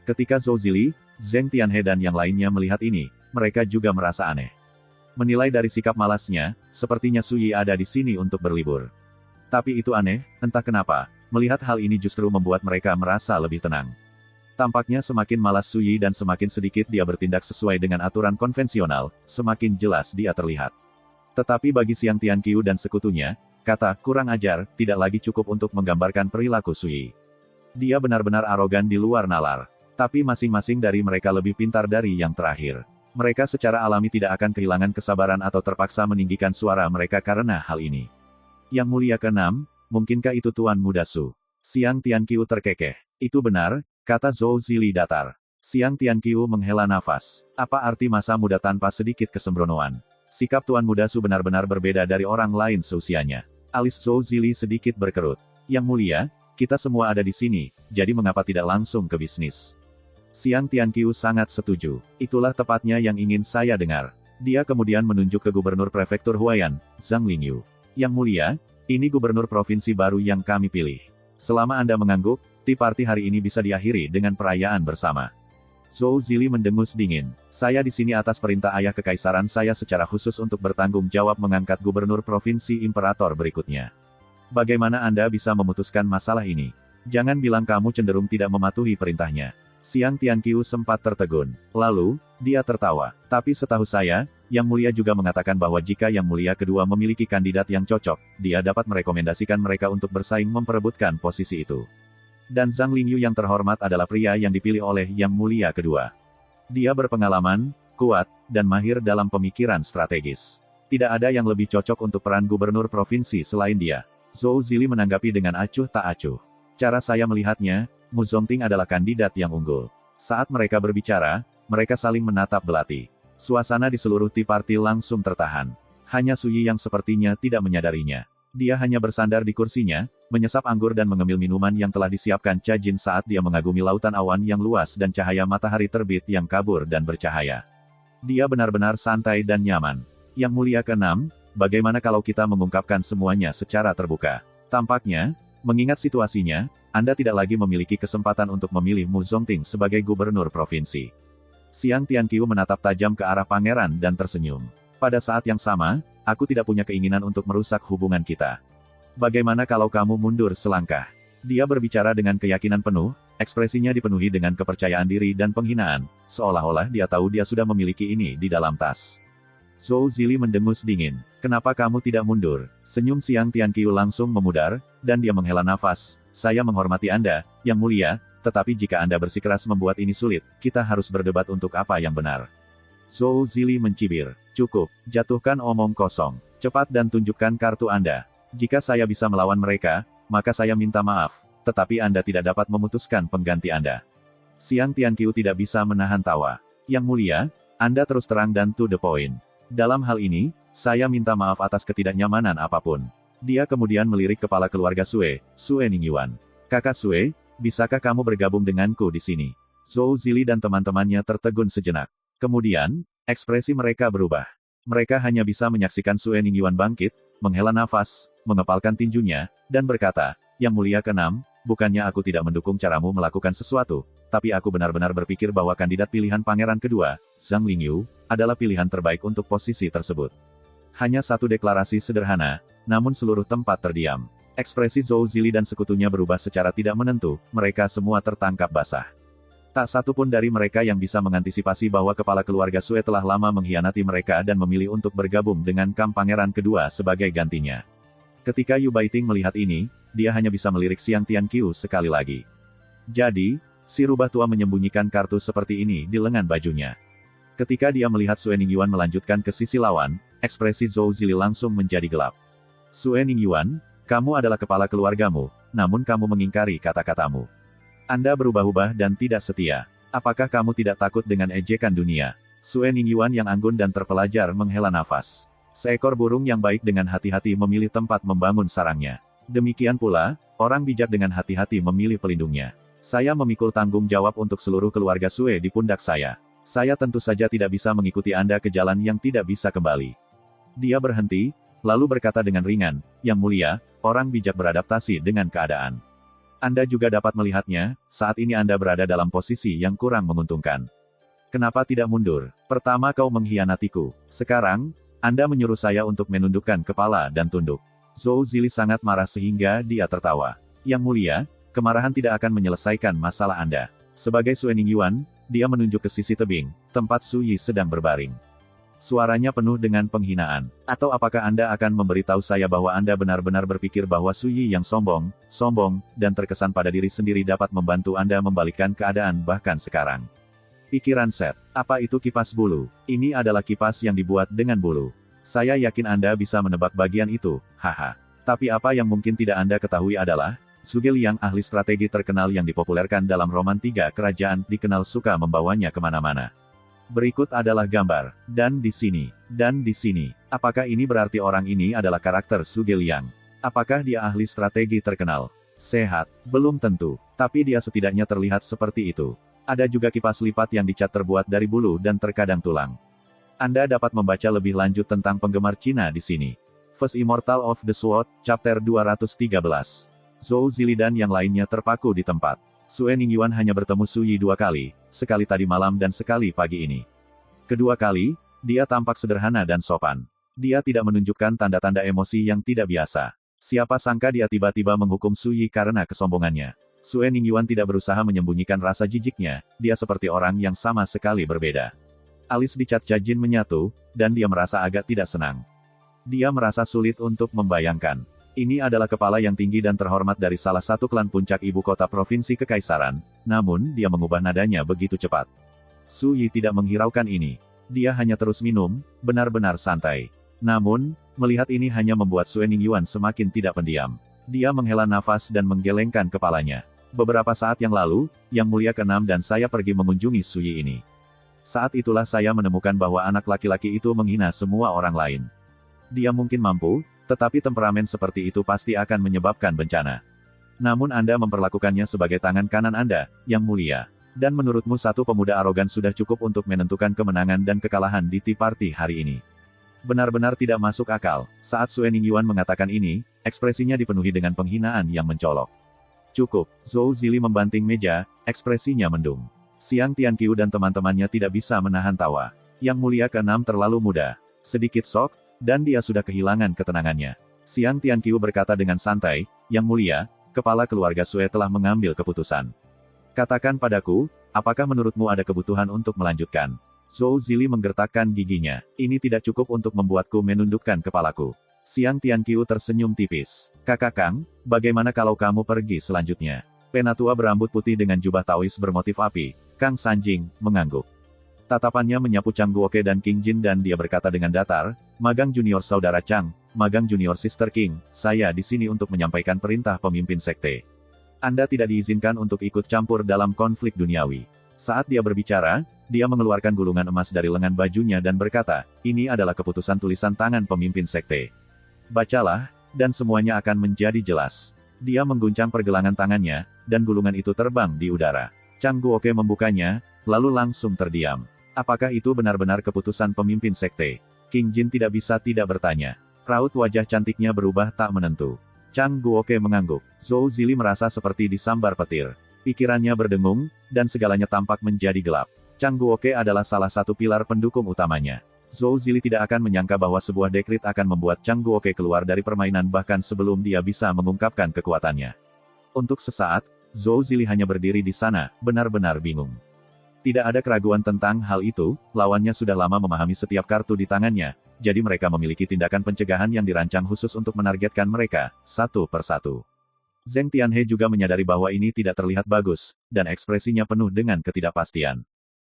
Ketika Zhou Zili, Zheng Tianhe dan yang lainnya melihat ini, mereka juga merasa aneh. Menilai dari sikap malasnya, sepertinya Sui ada di sini untuk berlibur. Tapi itu aneh, entah kenapa. Melihat hal ini justru membuat mereka merasa lebih tenang. Tampaknya semakin malas Sui dan semakin sedikit dia bertindak sesuai dengan aturan konvensional, semakin jelas dia terlihat. Tetapi bagi Xiang Tianqiu dan sekutunya, kata kurang ajar tidak lagi cukup untuk menggambarkan perilaku Sui. Dia benar-benar arogan di luar nalar. Tapi masing-masing dari mereka lebih pintar dari yang terakhir. Mereka secara alami tidak akan kehilangan kesabaran atau terpaksa meninggikan suara mereka karena hal ini. Yang Mulia ke-6, mungkinkah itu Tuan Muda Su? Xiang Tianqiu terkekeh. Itu benar, kata Zhou Zili datar. Xiang Tianqiu menghela nafas. Apa arti masa muda tanpa sedikit kesembronoan? Sikap Tuan Muda Su benar-benar berbeda dari orang lain seusianya. Alis Zhou Zili sedikit berkerut. Yang Mulia, kita semua ada di sini, jadi mengapa tidak langsung ke bisnis? Xiang Tianqiu sangat setuju. Itulah tepatnya yang ingin saya dengar. Dia kemudian menunjuk ke Gubernur Prefektur Huaiyan, Zhang Lingyu. Yang Mulia, ini gubernur provinsi baru yang kami pilih. Selama Anda mengangguk, tea party hari ini bisa diakhiri dengan perayaan bersama. Zhou Zili mendengus dingin. Saya di sini atas perintah ayah kekaisaran saya secara khusus untuk bertanggung jawab mengangkat gubernur provinsi imperator berikutnya. Bagaimana Anda bisa memutuskan masalah ini? Jangan bilang kamu cenderung tidak mematuhi perintahnya. Xiang Tianqiu sempat tertegun. Lalu, dia tertawa. Tapi setahu saya, Yang Mulia juga mengatakan bahwa jika Yang Mulia kedua memiliki kandidat yang cocok, dia dapat merekomendasikan mereka untuk bersaing memperebutkan posisi itu. Dan Zhang Lingyu yang terhormat adalah pria yang dipilih oleh Yang Mulia kedua. Dia berpengalaman, kuat, dan mahir dalam pemikiran strategis. Tidak ada yang lebih cocok untuk peran gubernur provinsi selain dia. Zhou Zili menanggapi dengan acuh tak acuh. Cara saya melihatnya, Mu Zongting adalah kandidat yang unggul. Saat mereka berbicara, mereka saling menatap belati. Suasana di seluruh tea party langsung tertahan. Hanya Su Yi yang sepertinya tidak menyadarinya. Dia hanya bersandar di kursinya, menyesap anggur dan mengemil minuman yang telah disiapkan Cha Jin saat dia mengagumi lautan awan yang luas dan cahaya matahari terbit yang kabur dan bercahaya. Dia benar-benar santai dan nyaman. Yang Mulia ke-6, bagaimana kalau kita mengungkapkan semuanya secara terbuka? Tampaknya, mengingat situasinya, Anda tidak lagi memiliki kesempatan untuk memilih Mu Zongting sebagai gubernur provinsi. Xiang Tianqiu menatap tajam ke arah pangeran dan tersenyum. Pada saat yang sama, aku tidak punya keinginan untuk merusak hubungan kita. Bagaimana kalau kamu mundur selangkah? Dia berbicara dengan keyakinan penuh, ekspresinya dipenuhi dengan kepercayaan diri dan penghinaan, seolah-olah dia tahu dia sudah memiliki ini di dalam tas. Zhou Zili mendengus dingin. Kenapa kamu tidak mundur? Senyum Xiang Tianqiu langsung memudar, dan dia menghela nafas. Saya menghormati Anda, Yang Mulia, tetapi jika Anda bersikeras membuat ini sulit, kita harus berdebat untuk apa yang benar. Zhou Zili mencibir. Cukup, jatuhkan omong kosong. Cepat dan tunjukkan kartu Anda. Jika saya bisa melawan mereka, maka saya minta maaf, tetapi Anda tidak dapat memutuskan pengganti Anda. Xiang Tianqiu tidak bisa menahan tawa. Yang Mulia, Anda terus terang dan to the point. Dalam hal ini, saya minta maaf atas ketidaknyamanan apapun. Dia kemudian melirik kepala keluarga Sue, Sue Ningyuan. Kakak Sue, bisakah kamu bergabung denganku di sini? Zhou Zili dan teman-temannya tertegun sejenak. Kemudian, ekspresi mereka berubah. Mereka hanya bisa menyaksikan Sue Ningyuan bangkit, menghela nafas, mengepalkan tinjunya, dan berkata, Yang Mulia ke-6, bukannya aku tidak mendukung caramu melakukan sesuatu, tapi aku benar-benar berpikir bahwa kandidat pilihan pangeran kedua, Zhang Lingyu, adalah pilihan terbaik untuk posisi tersebut. Hanya satu deklarasi sederhana, namun seluruh tempat terdiam. Ekspresi Zhou Zili dan sekutunya berubah secara tidak menentu, mereka semua tertangkap basah. Tak satu pun dari mereka yang bisa mengantisipasi bahwa kepala keluarga Sue telah lama mengkhianati mereka dan memilih untuk bergabung dengan Kam Pangeran kedua sebagai gantinya. Ketika Yu Baiting melihat ini, dia hanya bisa melirik Xiang Tianqiu sekali lagi. Jadi, si rubah tua menyembunyikan kartu seperti ini di lengan bajunya. Ketika dia melihat Sue Ningyuan melanjutkan ke sisi lawan, ekspresi Zhou Zili langsung menjadi gelap. Sue Ningyuan, kamu adalah kepala keluargamu, namun kamu mengingkari kata-katamu. Anda berubah-ubah dan tidak setia. Apakah kamu tidak takut dengan ejekan dunia? Sue Ningyuan yang anggun dan terpelajar menghela nafas. Seekor burung yang baik dengan hati-hati memilih tempat membangun sarangnya. Demikian pula, orang bijak dengan hati-hati memilih pelindungnya. Saya memikul tanggung jawab untuk seluruh keluarga Sue di pundak saya. Saya tentu saja tidak bisa mengikuti Anda ke jalan yang tidak bisa kembali. Dia berhenti, lalu berkata dengan ringan, Yang Mulia, orang bijak beradaptasi dengan keadaan. Anda juga dapat melihatnya, saat ini Anda berada dalam posisi yang kurang menguntungkan. Kenapa tidak mundur? Pertama kau mengkhianatiku. Sekarang, Anda menyuruh saya untuk menundukkan kepala dan tunduk. Zhou Zili sangat marah sehingga dia tertawa. Yang Mulia, kemarahan tidak akan menyelesaikan masalah Anda. Sebagai Sue Ningyuan, dia menunjuk ke sisi tebing, tempat Su Yi sedang berbaring. Suaranya penuh dengan penghinaan. Atau apakah Anda akan memberitahu saya bahwa Anda benar-benar berpikir bahwa Su Yi yang sombong, dan terkesan pada diri sendiri dapat membantu Anda membalikkan keadaan bahkan sekarang? Pikiran Set. Apa itu kipas bulu? Ini adalah kipas yang dibuat dengan bulu. Saya yakin Anda bisa menebak bagian itu, haha. Tapi apa yang mungkin tidak Anda ketahui adalah, Zhuge Liang, ahli strategi terkenal yang dipopulerkan dalam roman Tiga Kerajaan, dikenal suka membawanya kemana-mana. Berikut adalah gambar. Dan di sini. Apakah ini berarti orang ini adalah karakter Zhuge Liang? Apakah dia ahli strategi terkenal? Sehat, belum tentu, tapi dia setidaknya terlihat seperti itu. Ada juga kipas lipat yang dicat terbuat dari bulu dan terkadang tulang. Anda dapat membaca lebih lanjut tentang penggemar Cina di sini. First Immortal of the Sword, Chapter 213. Zhou Zili dan yang lainnya terpaku di tempat. Sue Ningyuan hanya bertemu Su Yi 2 kali, sekali tadi malam dan sekali pagi ini. Kedua kali, dia tampak sederhana dan sopan. Dia tidak menunjukkan tanda-tanda emosi yang tidak biasa. Siapa sangka dia tiba-tiba menghukum Su Yi karena kesombongannya. Sue Ningyuan tidak berusaha menyembunyikan rasa jijiknya, dia seperti orang yang sama sekali berbeda. Alis dicat Jajin menyatu, dan dia merasa agak tidak senang. Dia merasa sulit untuk membayangkan. Ini adalah kepala yang tinggi dan terhormat dari salah satu klan puncak ibu kota provinsi kekaisaran, namun dia mengubah nadanya begitu cepat. Su Yi tidak menghiraukan ini. Dia hanya terus minum, benar-benar santai. Namun, melihat ini hanya membuat Sue Ningyuan semakin tidak pendiam. Dia menghela nafas dan menggelengkan kepalanya. Beberapa saat yang lalu, Yang Mulia ke-6 dan saya pergi mengunjungi Su Yi ini. Saat itulah saya menemukan bahwa anak laki-laki itu menghina semua orang lain. Dia mungkin mampu, tetapi temperamen seperti itu pasti akan menyebabkan bencana. Namun Anda memperlakukannya sebagai tangan kanan Anda, Yang Mulia. Dan menurutmu satu pemuda arogan sudah cukup untuk menentukan kemenangan dan kekalahan di Tea Party hari ini. Benar-benar tidak masuk akal. Saat Sue Ningyuan mengatakan ini, ekspresinya dipenuhi dengan penghinaan yang mencolok. Cukup, Zhou Zili membanting meja, ekspresinya mendung. Xiang Tianqiu dan teman-temannya tidak bisa menahan tawa. Yang Mulia ke-6 terlalu muda. Sedikit sok, dan dia sudah kehilangan ketenangannya. Xiang Tianqiu berkata dengan santai, Yang Mulia, kepala keluarga Sue telah mengambil keputusan. Katakan padaku, apakah menurutmu ada kebutuhan untuk melanjutkan? Zhou Zili menggertakkan giginya. Ini tidak cukup untuk membuatku menundukkan kepalaku. Xiang Tianqiu tersenyum tipis. Kakak Kang, bagaimana kalau kamu pergi selanjutnya? Penatua berambut putih dengan jubah Taois bermotif api, Kang Sanjing, mengangguk. Tatapannya menyapu Chang Guoke dan King Jin dan dia berkata dengan datar, Magang Junior Saudara Chang, Magang Junior Sister King, saya di sini untuk menyampaikan perintah pemimpin sekte. Anda tidak diizinkan untuk ikut campur dalam konflik duniawi. Saat dia berbicara, dia mengeluarkan gulungan emas dari lengan bajunya dan berkata, ini adalah keputusan tulisan tangan pemimpin sekte. Bacalah, dan semuanya akan menjadi jelas. Dia mengguncang pergelangan tangannya, dan gulungan itu terbang di udara. Chang Guoke membukanya, lalu langsung terdiam. Apakah itu benar-benar keputusan pemimpin sekte? King Jin tidak bisa tidak bertanya. Raut wajah cantiknya berubah tak menentu. Chang Guoke mengangguk. Zhou Zili merasa seperti disambar petir. Pikirannya berdengung, dan segalanya tampak menjadi gelap. Chang Guoke adalah salah satu pilar pendukung utamanya. Zhou Zili tidak akan menyangka bahwa sebuah dekrit akan membuat Chang Guoke keluar dari permainan bahkan sebelum dia bisa mengungkapkan kekuatannya. Untuk sesaat, Zhou Zili hanya berdiri di sana, benar-benar bingung. Tidak ada keraguan tentang hal itu, lawannya sudah lama memahami setiap kartu di tangannya, jadi mereka memiliki tindakan pencegahan yang dirancang khusus untuk menargetkan mereka, satu persatu. Zheng Tianhe juga menyadari bahwa ini tidak terlihat bagus, dan ekspresinya penuh dengan ketidakpastian.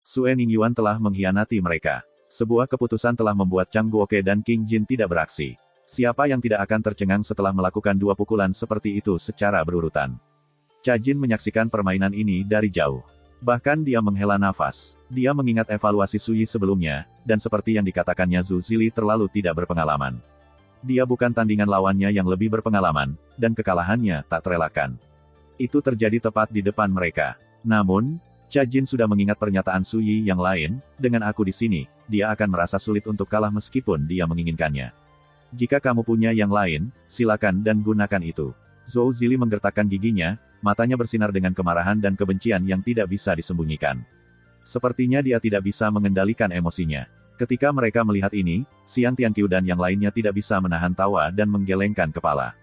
Sue Ningyuan telah mengkhianati mereka. Sebuah keputusan telah membuat Chang Guoke dan King Jin tidak beraksi. Siapa yang tidak akan tercengang setelah melakukan dua pukulan seperti itu secara berurutan? Jajin menyaksikan permainan ini dari jauh. Bahkan dia menghela nafas. Dia mengingat evaluasi Su Yi sebelumnya, dan seperti yang dikatakannya Zhou Zili terlalu tidak berpengalaman. Dia bukan tandingan lawannya yang lebih berpengalaman, dan kekalahannya tak terelakkan. Itu terjadi tepat di depan mereka. Namun, Jajin sudah mengingat pernyataan Su Yi yang lain, dengan aku di sini, dia akan merasa sulit untuk kalah meskipun dia menginginkannya. Jika kamu punya yang lain, silakan dan gunakan itu. Zhou Zili menggertakkan giginya, matanya bersinar dengan kemarahan dan kebencian yang tidak bisa disembunyikan. Sepertinya dia tidak bisa mengendalikan emosinya. Ketika mereka melihat ini, Xiang Tianqiu dan yang lainnya tidak bisa menahan tawa dan menggelengkan kepala.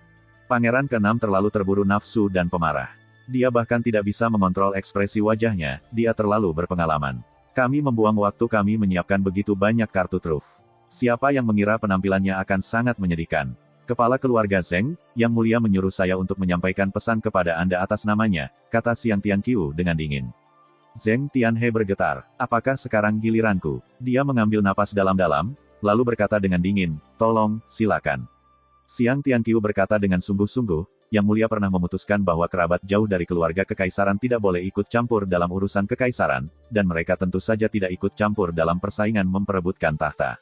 Pangeran ke-6 terlalu terburu nafsu dan pemarah. Dia bahkan tidak bisa mengontrol ekspresi wajahnya, dia terlalu berpengalaman. Kami membuang waktu kami menyiapkan begitu banyak kartu truf. Siapa yang mengira penampilannya akan sangat menyedihkan? Kepala keluarga Zheng, Yang Mulia menyuruh saya untuk menyampaikan pesan kepada Anda atas namanya, kata Xiang Tianqiu dengan dingin. Zheng Tianhe bergetar. Apakah sekarang giliranku? Dia mengambil napas dalam-dalam, lalu berkata dengan dingin, tolong, silakan. Xiang Tianqiu berkata dengan sungguh-sungguh, Yang Mulia pernah memutuskan bahwa kerabat jauh dari keluarga kekaisaran tidak boleh ikut campur dalam urusan kekaisaran, dan mereka tentu saja tidak ikut campur dalam persaingan memperebutkan tahta.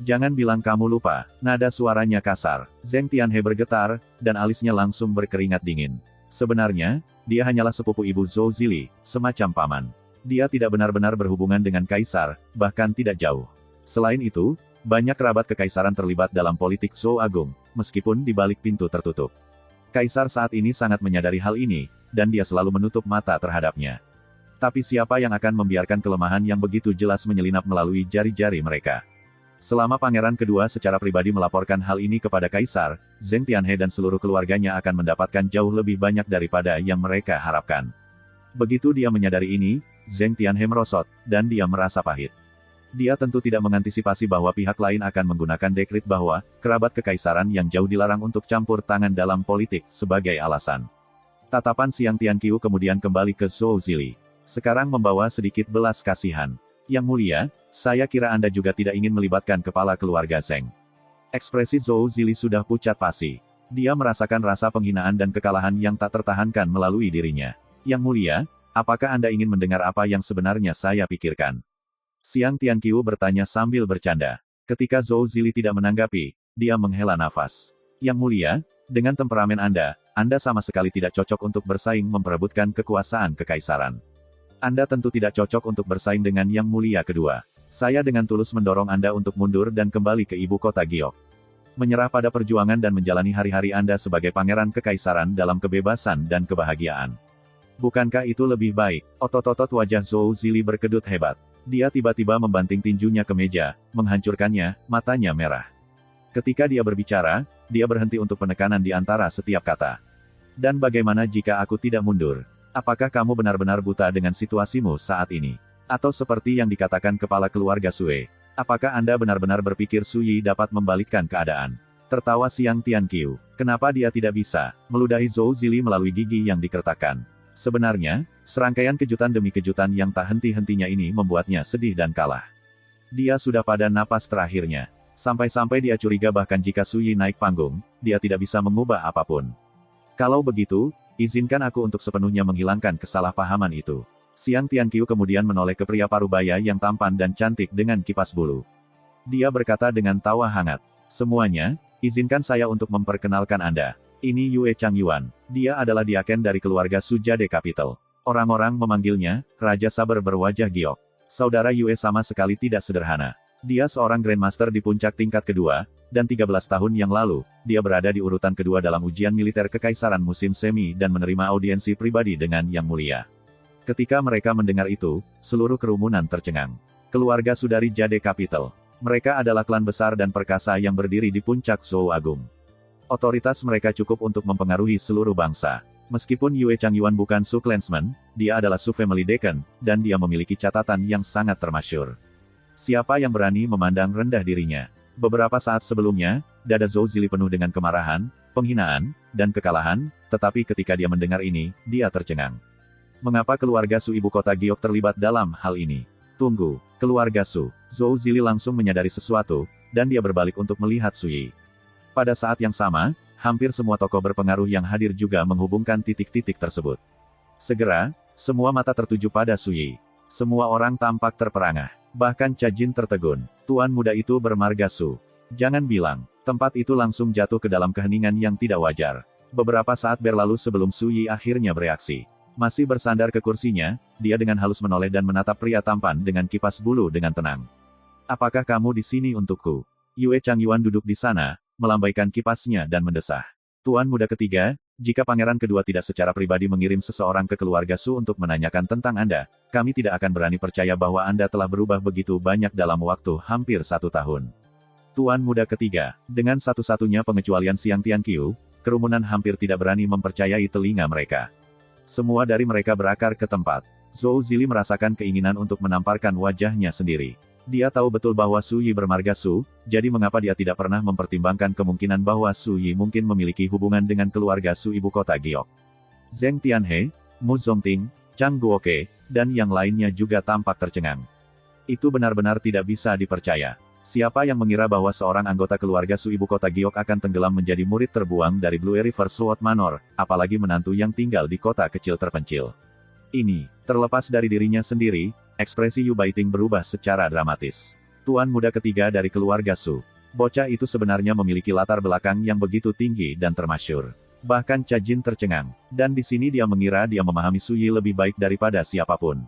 Jangan bilang kamu lupa. Nada suaranya kasar. Zheng Tianhe bergetar, dan alisnya langsung berkeringat dingin. Sebenarnya, dia hanyalah sepupu ibu Zhou Zili, semacam paman. Dia tidak benar-benar berhubungan dengan kaisar, bahkan tidak jauh. Selain itu, banyak kerabat kekaisaran terlibat dalam politik Zhou Agung, meskipun di balik pintu tertutup. Kaisar saat ini sangat menyadari hal ini, dan dia selalu menutup mata terhadapnya. Tapi siapa yang akan membiarkan kelemahan yang begitu jelas menyelinap melalui jari-jari mereka? Selama pangeran kedua secara pribadi melaporkan hal ini kepada kaisar, Zheng Tianhe dan seluruh keluarganya akan mendapatkan jauh lebih banyak daripada yang mereka harapkan. Begitu dia menyadari ini, Zheng Tianhe merosot, dan dia merasa pahit. Dia tentu tidak mengantisipasi bahwa pihak lain akan menggunakan dekrit bahwa kerabat kekaisaran yang jauh dilarang untuk campur tangan dalam politik sebagai alasan. Tatapan Xiang Tianqiu kemudian kembali ke Zhou Zili. Sekarang membawa sedikit belas kasihan. Yang mulia, saya kira Anda juga tidak ingin melibatkan kepala keluarga Zheng. Ekspresi Zhou Zili sudah pucat pasi. Dia merasakan rasa penghinaan dan kekalahan yang tak tertahankan melalui dirinya. Yang mulia, apakah Anda ingin mendengar apa yang sebenarnya saya pikirkan? Xiang Tianqiu bertanya sambil bercanda. Ketika Zhou Zili tidak menanggapi, dia menghela nafas. Yang mulia, dengan temperamen Anda sama sekali tidak cocok untuk bersaing memperebutkan kekuasaan kekaisaran. Anda tentu tidak cocok untuk bersaing dengan Yang Mulia kedua. Saya dengan tulus mendorong Anda untuk mundur dan kembali ke ibu kota Giok. Menyerah pada perjuangan dan menjalani hari-hari Anda sebagai pangeran kekaisaran dalam kebebasan dan kebahagiaan. Bukankah itu lebih baik? Otot-otot wajah Zhou Zili berkedut hebat. Dia tiba-tiba membanting tinjunya ke meja, menghancurkannya, matanya merah. Ketika dia berbicara, dia berhenti untuk penekanan di antara setiap kata. Dan bagaimana jika aku tidak mundur? Apakah kamu benar-benar buta dengan situasimu saat ini? Atau seperti yang dikatakan kepala keluarga Sue, apakah Anda benar-benar berpikir Su Yi dapat membalikkan keadaan? Tertawa Xiang Tianqiu. Kenapa dia tidak bisa? Meludahi Zhou Zili melalui gigi yang dikertakkan. Sebenarnya, serangkaian kejutan demi kejutan yang tak henti-hentinya ini membuatnya sedih dan kalah. Dia sudah pada napas terakhirnya. Sampai-sampai dia curiga bahkan jika Su Yi naik panggung, dia tidak bisa mengubah apapun. Kalau begitu, izinkan aku untuk sepenuhnya menghilangkan kesalahpahaman itu. Xiang Tianqiu kemudian menoleh ke pria parubaya yang tampan dan cantik dengan kipas bulu. Dia berkata dengan tawa hangat. Semuanya, izinkan saya untuk memperkenalkan Anda. Ini Yue Changyuan. Dia adalah diaken dari keluarga Sujade Capital. Orang-orang memanggilnya, Raja Saber berwajah giok. Saudara Yue sama sekali tidak sederhana. Dia seorang Grandmaster di puncak tingkat kedua, dan 13 tahun yang lalu, dia berada di urutan kedua dalam ujian militer kekaisaran musim semi dan menerima audiensi pribadi dengan Yang Mulia. Ketika mereka mendengar itu, seluruh kerumunan tercengang. Keluarga Sudari Jade Capital. Mereka adalah klan besar dan perkasa yang berdiri di puncak Zhou Agung. Otoritas mereka cukup untuk mempengaruhi seluruh bangsa. Meskipun Yue Changyuan bukan Su Clansman, dia adalah Su Family Deccan, dan dia memiliki catatan yang sangat termasyur. Siapa yang berani memandang rendah dirinya? Beberapa saat sebelumnya, dada Zhou Zili penuh dengan kemarahan, penghinaan, dan kekalahan, tetapi ketika dia mendengar ini, dia tercengang. Mengapa keluarga Su ibu kota Giok terlibat dalam hal ini? Tunggu, keluarga Su. Zhou Zili langsung menyadari sesuatu, dan dia berbalik untuk melihat Su Yi. Pada saat yang sama, hampir semua tokoh berpengaruh yang hadir juga menghubungkan titik-titik tersebut. Segera, semua mata tertuju pada Su Yi. Semua orang tampak terperangah. Bahkan Cha Jin tertegun. Tuan muda itu bermarga Su. Jangan bilang. Tempat itu langsung jatuh ke dalam keheningan yang tidak wajar. Beberapa saat berlalu sebelum Su Yi akhirnya bereaksi. Masih bersandar ke kursinya, dia dengan halus menoleh dan menatap pria tampan dengan kipas bulu dengan tenang. Apakah kamu di sini untukku? Yue Changyuan duduk di sana, melambaikan kipasnya dan mendesah. Tuan muda ketiga, jika pangeran kedua tidak secara pribadi mengirim seseorang ke keluarga Su untuk menanyakan tentang Anda, kami tidak akan berani percaya bahwa Anda telah berubah begitu banyak dalam waktu hampir 1 tahun. Tuan muda ketiga, dengan satu-satunya pengecualian Xiang Tianqiu, kerumunan hampir tidak berani mempercayai telinga mereka. Semua dari mereka berakar ke tempat. Zhou Zili merasakan keinginan untuk menamparkan wajahnya sendiri. Dia tahu betul bahwa Su Yi bermarga Su, jadi mengapa dia tidak pernah mempertimbangkan kemungkinan bahwa Su Yi mungkin memiliki hubungan dengan keluarga Su ibu kota Giok. Zheng Tianhe, Mu Zongting, Chang Guoke, dan yang lainnya juga tampak tercengang. Itu benar-benar tidak bisa dipercaya. Siapa yang mengira bahwa seorang anggota keluarga Su ibu kota Giok akan tenggelam menjadi murid terbuang dari Blue River Sword Manor, apalagi menantu yang tinggal di kota kecil terpencil. Ini, terlepas dari dirinya sendiri, ekspresi Yu Baiting berubah secara dramatis. Tuan muda ketiga dari keluarga Su. Bocah itu sebenarnya memiliki latar belakang yang begitu tinggi dan termasyur. Bahkan Cha Jin tercengang. Dan di sini dia mengira dia memahami Su Yi lebih baik daripada siapapun.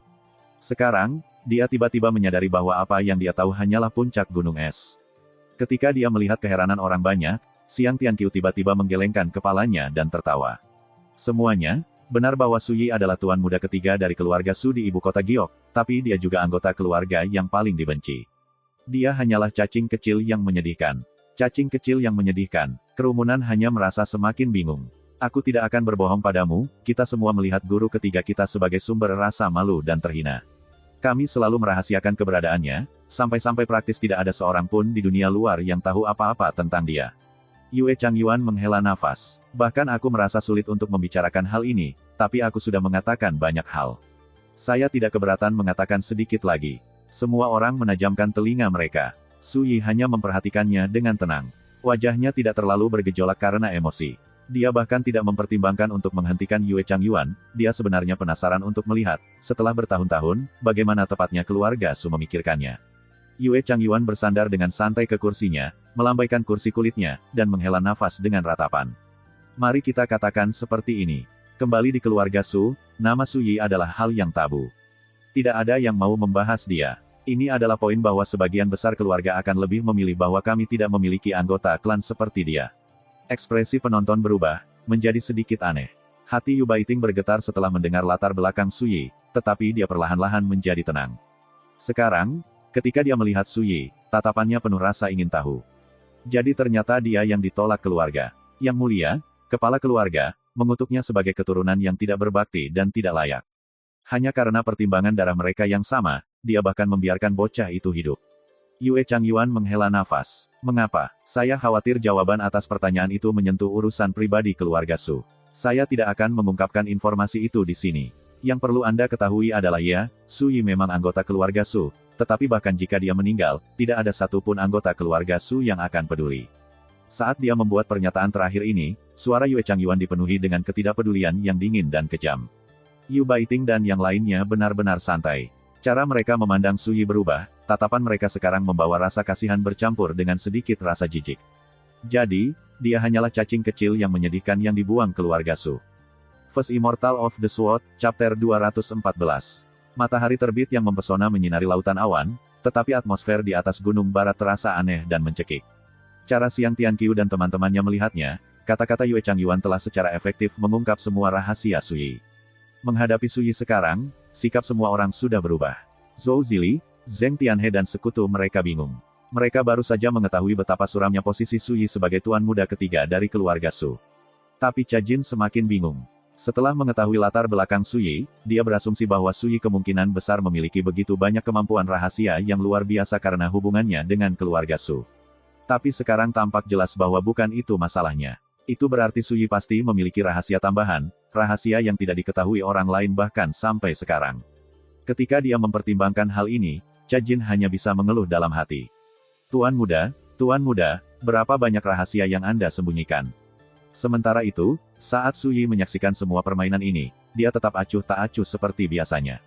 Sekarang, dia tiba-tiba menyadari bahwa apa yang dia tahu hanyalah puncak gunung es. Ketika dia melihat keheranan orang banyak, Xiang Tianqiu tiba-tiba menggelengkan kepalanya dan tertawa. Semuanya, benar bahwa Su Yi adalah tuan muda ketiga dari keluarga Su di ibu kota Giok, tapi dia juga anggota keluarga yang paling dibenci. Dia hanyalah cacing kecil yang menyedihkan. Cacing kecil yang menyedihkan. Kerumunan hanya merasa semakin bingung. Aku tidak akan berbohong padamu, kita semua melihat guru ketiga kita sebagai sumber rasa malu dan terhina. Kami selalu merahasiakan keberadaannya, sampai-sampai praktis tidak ada seorang pun di dunia luar yang tahu apa-apa tentang dia. Yue Changyuan menghela nafas. Bahkan aku merasa sulit untuk membicarakan hal ini, tapi aku sudah mengatakan banyak hal. Saya tidak keberatan mengatakan sedikit lagi. Semua orang menajamkan telinga mereka. Su Yi hanya memperhatikannya dengan tenang. Wajahnya tidak terlalu bergejolak karena emosi. Dia bahkan tidak mempertimbangkan untuk menghentikan Yue Changyuan, dia sebenarnya penasaran untuk melihat, setelah bertahun-tahun, bagaimana tepatnya keluarga Su memikirkannya. Yue Changyuan bersandar dengan santai ke kursinya, melambaikan kursi kulitnya, dan menghela nafas dengan ratapan. Mari kita katakan seperti ini. Kembali di keluarga Su, nama Su Yi adalah hal yang tabu. Tidak ada yang mau membahas dia. Ini adalah poin bahwa sebagian besar keluarga akan lebih memilih bahwa kami tidak memiliki anggota klan seperti dia. Ekspresi penonton berubah, menjadi sedikit aneh. Hati Yu Baiting bergetar setelah mendengar latar belakang Su Yi, tetapi dia perlahan-lahan menjadi tenang. Sekarang, ketika dia melihat Su Yi, tatapannya penuh rasa ingin tahu. Jadi ternyata dia yang ditolak keluarga. Yang mulia, kepala keluarga, mengutuknya sebagai keturunan yang tidak berbakti dan tidak layak. Hanya karena pertimbangan darah mereka yang sama, dia bahkan membiarkan bocah itu hidup. Yue Changyuan menghela nafas. Mengapa? Saya khawatir jawaban atas pertanyaan itu menyentuh urusan pribadi keluarga Su. Saya tidak akan mengungkapkan informasi itu di sini. Yang perlu Anda ketahui adalah ya, Su Yi memang anggota keluarga Su, tetapi bahkan jika dia meninggal, tidak ada satupun anggota keluarga Su yang akan peduli. Saat dia membuat pernyataan terakhir ini, suara Yue Changyuan dipenuhi dengan ketidakpedulian yang dingin dan kejam. Yu Baiting dan yang lainnya benar-benar santai. Cara mereka memandang Su Yi berubah, tatapan mereka sekarang membawa rasa kasihan bercampur dengan sedikit rasa jijik. Jadi, dia hanyalah cacing kecil yang menyedihkan yang dibuang keluarga Su. First Immortal of the Sword, Chapter 214. Matahari terbit yang mempesona menyinari lautan awan, tetapi atmosfer di atas gunung barat terasa aneh dan mencekik. Cara Xiang Tianqiu dan teman-temannya melihatnya, kata-kata Yue Changyuan telah secara efektif mengungkap semua rahasia Su Yi. Menghadapi Su Yi sekarang, sikap semua orang sudah berubah. Zhou Zili, Zheng Tianhe dan sekutu mereka bingung. Mereka baru saja mengetahui betapa suramnya posisi Su Yi sebagai tuan muda ketiga dari keluarga Su. Tapi Cha Jin semakin bingung. Setelah mengetahui latar belakang Su Yi, dia berasumsi bahwa Su Yi kemungkinan besar memiliki begitu banyak kemampuan rahasia yang luar biasa karena hubungannya dengan keluarga Su. Tapi sekarang tampak jelas bahwa bukan itu masalahnya. Itu berarti Su Yi pasti memiliki rahasia tambahan, rahasia yang tidak diketahui orang lain bahkan sampai sekarang. Ketika dia mempertimbangkan hal ini, Cha Jin hanya bisa mengeluh dalam hati. Tuan muda, berapa banyak rahasia yang Anda sembunyikan? Sementara itu, saat Su Yi menyaksikan semua permainan ini, dia tetap acuh tak acuh seperti biasanya.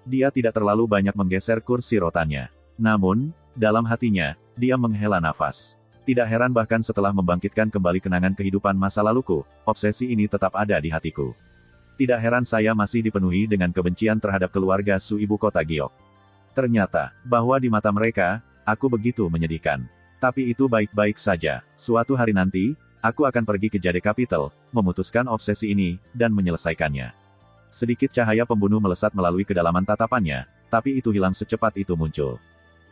Dia tidak terlalu banyak menggeser kursi rotannya. Namun, dalam hatinya, dia menghela nafas. Tidak heran bahkan setelah membangkitkan kembali kenangan kehidupan masa laluku, obsesi ini tetap ada di hatiku. Tidak heran saya masih dipenuhi dengan kebencian terhadap keluarga Su ibu kota Giok. Ternyata, bahwa di mata mereka, aku begitu menyedihkan. Tapi itu baik-baik saja. Suatu hari nanti, aku akan pergi ke Jade Capital, memutuskan obsesi ini, dan menyelesaikannya. Sedikit cahaya pembunuh melesat melalui kedalaman tatapannya, tapi itu hilang secepat itu muncul.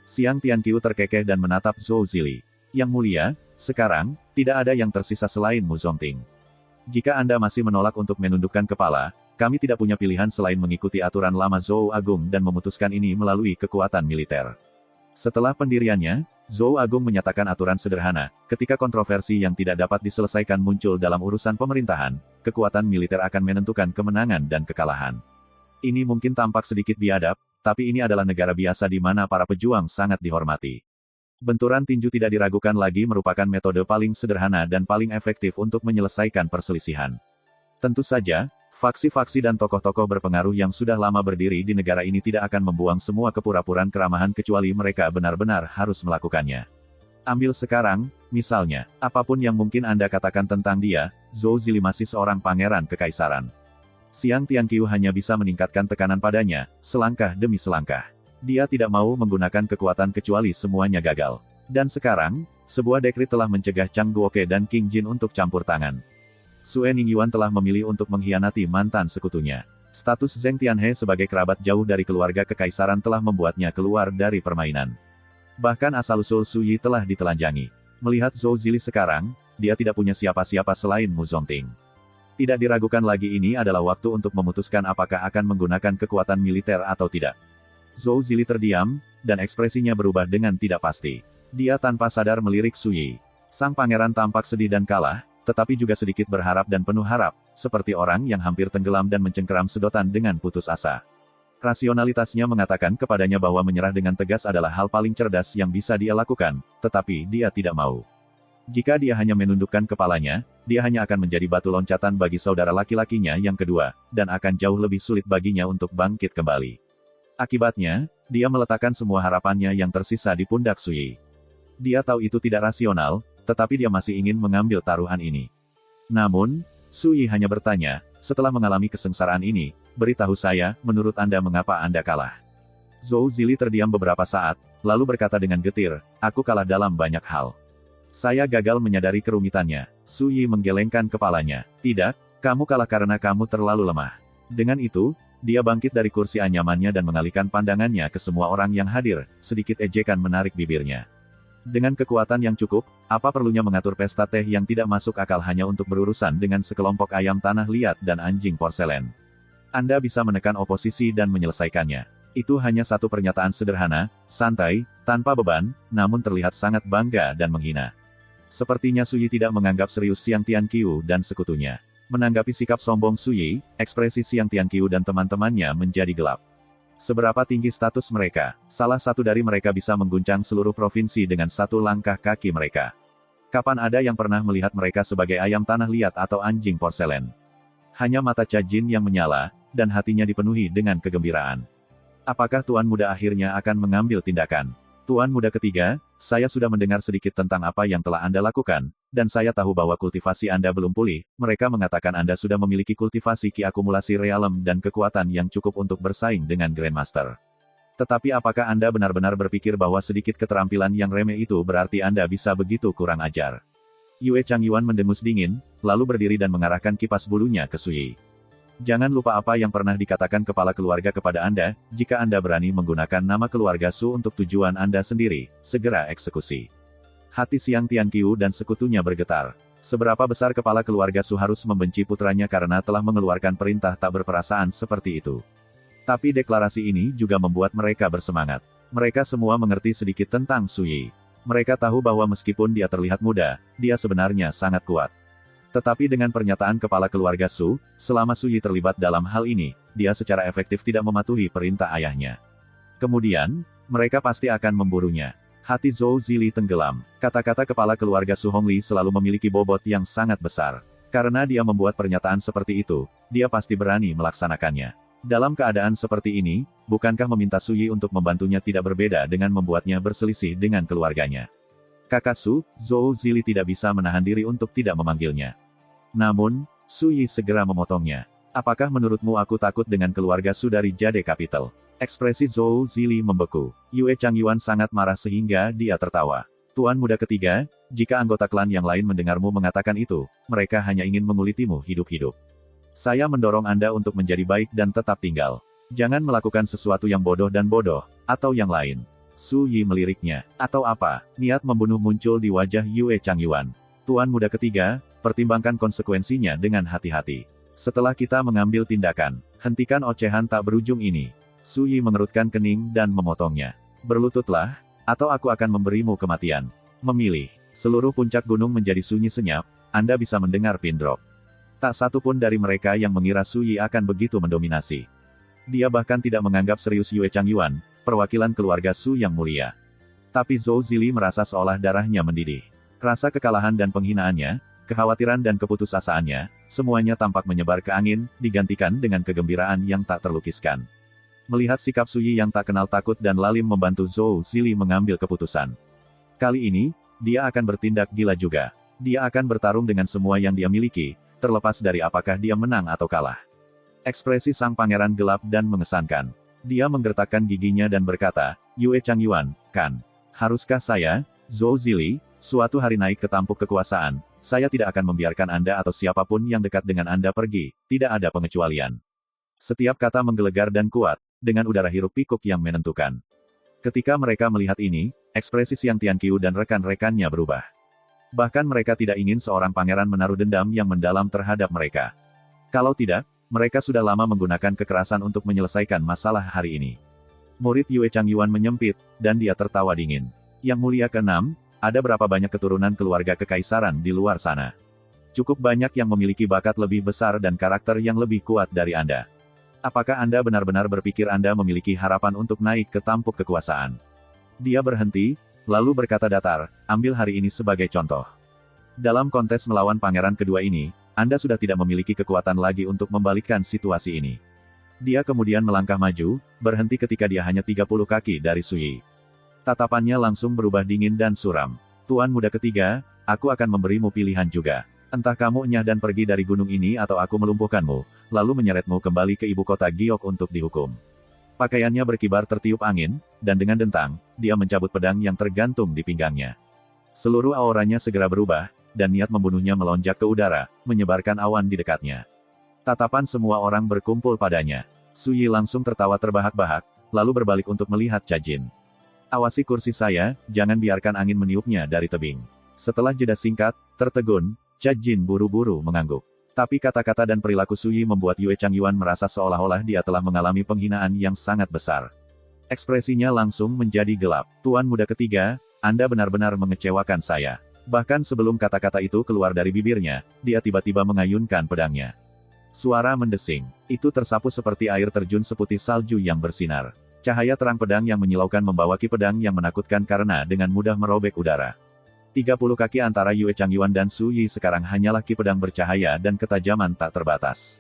Xiang Tianqiu terkekeh dan menatap Zhou Zili. Yang mulia, sekarang, tidak ada yang tersisa selain Mu Zongting. Jika Anda masih menolak untuk menundukkan kepala, kami tidak punya pilihan selain mengikuti aturan lama Zhou Agung dan memutuskan ini melalui kekuatan militer. Setelah pendiriannya, Zhou Agung menyatakan aturan sederhana, ketika kontroversi yang tidak dapat diselesaikan muncul dalam urusan pemerintahan, kekuatan militer akan menentukan kemenangan dan kekalahan. Ini mungkin tampak sedikit biadab, tapi ini adalah negara biasa di mana para pejuang sangat dihormati. Benturan tinju tidak diragukan lagi merupakan metode paling sederhana dan paling efektif untuk menyelesaikan perselisihan. Tentu saja, Faksi-faksi dan tokoh-tokoh berpengaruh yang sudah lama berdiri di negara ini tidak akan membuang semua kepura-puraan keramahan kecuali mereka benar-benar harus melakukannya. Ambil sekarang, misalnya, apapun yang mungkin Anda katakan tentang dia, Zhou Zili masih seorang pangeran kekaisaran. Xiang Tianqiu hanya bisa meningkatkan tekanan padanya, selangkah demi selangkah. Dia tidak mau menggunakan kekuatan kecuali semuanya gagal. Dan sekarang, sebuah dekrit telah mencegah Chang Guoke dan King Jin untuk campur tangan. Sue Ningyuan telah memilih untuk mengkhianati mantan sekutunya. Status Zheng Tianhe sebagai kerabat jauh dari keluarga kekaisaran telah membuatnya keluar dari permainan. Bahkan asal-usul Su Yi telah ditelanjangi. Melihat Zhou Zili sekarang, dia tidak punya siapa-siapa selain Mu Zongting. Tidak diragukan lagi ini adalah waktu untuk memutuskan apakah akan menggunakan kekuatan militer atau tidak. Zhou Zili terdiam, dan ekspresinya berubah dengan tidak pasti. Dia tanpa sadar melirik Su Yi. Sang pangeran tampak sedih dan kalah, tetapi juga sedikit berharap dan penuh harap, seperti orang yang hampir tenggelam dan mencengkeram sedotan dengan putus asa. Rasionalitasnya mengatakan kepadanya bahwa menyerah dengan tegas adalah hal paling cerdas yang bisa dia lakukan, tetapi dia tidak mau. Jika dia hanya menundukkan kepalanya, dia hanya akan menjadi batu loncatan bagi saudara laki-lakinya yang kedua, dan akan jauh lebih sulit baginya untuk bangkit kembali. Akibatnya, dia meletakkan semua harapannya yang tersisa di pundak Su Yi. Dia tahu itu tidak rasional, tetapi dia masih ingin mengambil taruhan ini. Namun, Su Yi hanya bertanya, setelah mengalami kesengsaraan ini, beritahu saya, menurut Anda mengapa Anda kalah? Zhou Zili terdiam beberapa saat, lalu berkata dengan getir, aku kalah dalam banyak hal. Saya gagal menyadari kerumitannya. Su Yi menggelengkan kepalanya. Tidak, kamu kalah karena kamu terlalu lemah. Dengan itu, dia bangkit dari kursi anyamannya dan mengalihkan pandangannya ke semua orang yang hadir, sedikit ejekan menarik bibirnya. Dengan kekuatan yang cukup, apa perlunya mengatur pesta teh yang tidak masuk akal hanya untuk berurusan dengan sekelompok ayam tanah liat dan anjing porselen? Anda bisa menekan oposisi dan menyelesaikannya. Itu hanya satu pernyataan sederhana, santai, tanpa beban, namun terlihat sangat bangga dan menghina. Sepertinya Su Yi tidak menganggap serius Xiang Tianqiu dan sekutunya. Menanggapi sikap sombong Su Yi, ekspresi Xiang Tianqiu dan teman-temannya menjadi gelap. Seberapa tinggi status mereka, salah satu dari mereka bisa mengguncang seluruh provinsi dengan satu langkah kaki mereka. Kapan ada yang pernah melihat mereka sebagai ayam tanah liat atau anjing porselen? Hanya mata Cha Jin yang menyala, dan hatinya dipenuhi dengan kegembiraan. Apakah Tuan Muda akhirnya akan mengambil tindakan? Tuan Muda ketiga, saya sudah mendengar sedikit tentang apa yang telah Anda lakukan, dan saya tahu bahwa kultivasi Anda belum pulih. Mereka mengatakan Anda sudah memiliki kultivasi ki akumulasi realem dan kekuatan yang cukup untuk bersaing dengan Grandmaster. Tetapi apakah Anda benar-benar berpikir bahwa sedikit keterampilan yang remeh itu berarti Anda bisa begitu kurang ajar? Yue Changyuan mendengus dingin, lalu berdiri dan mengarahkan kipas bulunya ke Su Yi. Jangan lupa apa yang pernah dikatakan kepala keluarga kepada Anda, jika Anda berani menggunakan nama keluarga Su untuk tujuan Anda sendiri, segera eksekusi. Hati Xiang Tianqiu dan sekutunya bergetar. Seberapa besar kepala keluarga Su harus membenci putranya karena telah mengeluarkan perintah tak berperasaan seperti itu. Tapi deklarasi ini juga membuat mereka bersemangat. Mereka semua mengerti sedikit tentang Su Yi. Mereka tahu bahwa meskipun dia terlihat muda, dia sebenarnya sangat kuat. Tetapi dengan pernyataan kepala keluarga Su, selama Su Yi terlibat dalam hal ini, dia secara efektif tidak mematuhi perintah ayahnya. Kemudian, mereka pasti akan memburunya. Hati Zhou Zili tenggelam. Kata-kata kepala keluarga Su Hongli selalu memiliki bobot yang sangat besar. Karena dia membuat pernyataan seperti itu, dia pasti berani melaksanakannya. Dalam keadaan seperti ini, bukankah meminta Su Yi untuk membantunya tidak berbeda dengan membuatnya berselisih dengan keluarganya? Kakak Su, Zhou Zili tidak bisa menahan diri untuk tidak memanggilnya. Namun, Su Yi segera memotongnya. Apakah menurutmu aku takut dengan keluarga Su dari Jade Capital? Ekspresi Zhou Zili membeku. Yue Changyuan sangat marah sehingga dia tertawa. Tuan Muda ketiga, jika anggota klan yang lain mendengarmu mengatakan itu, mereka hanya ingin mengulitimu hidup-hidup. Saya mendorong Anda untuk menjadi baik dan tetap tinggal. Jangan melakukan sesuatu yang bodoh dan bodoh, atau yang lain. Su Yi meliriknya. Atau apa? Niat membunuh muncul di wajah Yue Changyuan. Tuan Muda ketiga, pertimbangkan konsekuensinya dengan hati-hati. Setelah kita mengambil tindakan, hentikan ocehan tak berujung ini. Su Yi mengerutkan kening dan memotongnya. Berlututlah, atau aku akan memberimu kematian. Memilih. Seluruh puncak gunung menjadi sunyi senyap, Anda bisa mendengar pin drop. Tak satu pun dari mereka yang mengira Su Yi akan begitu mendominasi. Dia bahkan tidak menganggap serius Yue Changyuan, perwakilan keluarga Su yang mulia. Tapi Zhou Zili merasa seolah darahnya mendidih. Rasa kekalahan dan penghinaannya, Kekhawatiran dan keputusasaannya, semuanya tampak menyebar ke angin, digantikan dengan kegembiraan yang tak terlukiskan. Melihat sikap Suyi yang tak kenal takut dan lalim membantu Zhou Zili mengambil keputusan. Kali ini, dia akan bertindak gila juga. Dia akan bertarung dengan semua yang dia miliki, terlepas dari apakah dia menang atau kalah. Ekspresi sang pangeran gelap dan mengesankan. Dia menggertakkan giginya dan berkata, Yue Changyuan, kan? Haruskah saya, Zhou Zili, suatu hari naik ke tampuk kekuasaan, saya tidak akan membiarkan Anda atau siapapun yang dekat dengan Anda pergi, tidak ada pengecualian. Setiap kata menggelegar dan kuat, dengan udara hiruk-pikuk yang menentukan. Ketika mereka melihat ini, ekspresi Xiang Tianqiu dan rekan-rekannya berubah. Bahkan mereka tidak ingin seorang pangeran menaruh dendam yang mendalam terhadap mereka. Kalau tidak, mereka sudah lama menggunakan kekerasan untuk menyelesaikan masalah hari ini. Murid Yue Changyuan menyempit, dan dia tertawa dingin. Yang mulia ke-6, ada berapa banyak keturunan keluarga kekaisaran di luar sana? Cukup banyak yang memiliki bakat lebih besar dan karakter yang lebih kuat dari Anda. Apakah Anda benar-benar berpikir Anda memiliki harapan untuk naik ke tampuk kekuasaan? Dia berhenti, lalu berkata datar, ambil hari ini sebagai contoh. Dalam kontes melawan pangeran kedua ini, Anda sudah tidak memiliki kekuatan lagi untuk membalikkan situasi ini. Dia kemudian melangkah maju, berhenti ketika dia hanya 30 kaki dari Suyi. Tatapannya langsung berubah dingin dan suram. Tuan muda ketiga, aku akan memberimu pilihan juga. Entah kamu enyah dan pergi dari gunung ini atau aku melumpuhkanmu, lalu menyeretmu kembali ke ibu kota Giok untuk dihukum. Pakaiannya berkibar tertiup angin, dan dengan dentang, dia mencabut pedang yang tergantung di pinggangnya. Seluruh auranya segera berubah, dan niat membunuhnya melonjak ke udara, menyebarkan awan di dekatnya. Tatapan semua orang berkumpul padanya. Suyi langsung tertawa terbahak-bahak, lalu berbalik untuk melihat Cajin. Awasi kursi saya, jangan biarkan angin meniupnya dari tebing. Setelah jeda singkat, tertegun, Cajin buru-buru mengangguk. Tapi kata-kata dan perilaku Suyi membuat Yue Changyuan merasa seolah-olah dia telah mengalami penghinaan yang sangat besar. Ekspresinya langsung menjadi gelap. Tuan muda ketiga, Anda benar-benar mengecewakan saya. Bahkan sebelum kata-kata itu keluar dari bibirnya, dia tiba-tiba mengayunkan pedangnya. Suara mendesing. Itu tersapu seperti air terjun seputih salju yang bersinar. Cahaya terang pedang yang menyilaukan membawa ki pedang yang menakutkan karena dengan mudah merobek udara. 30 kaki antara Yue Changyuan dan Suyi sekarang hanyalah ki pedang bercahaya dan ketajaman tak terbatas.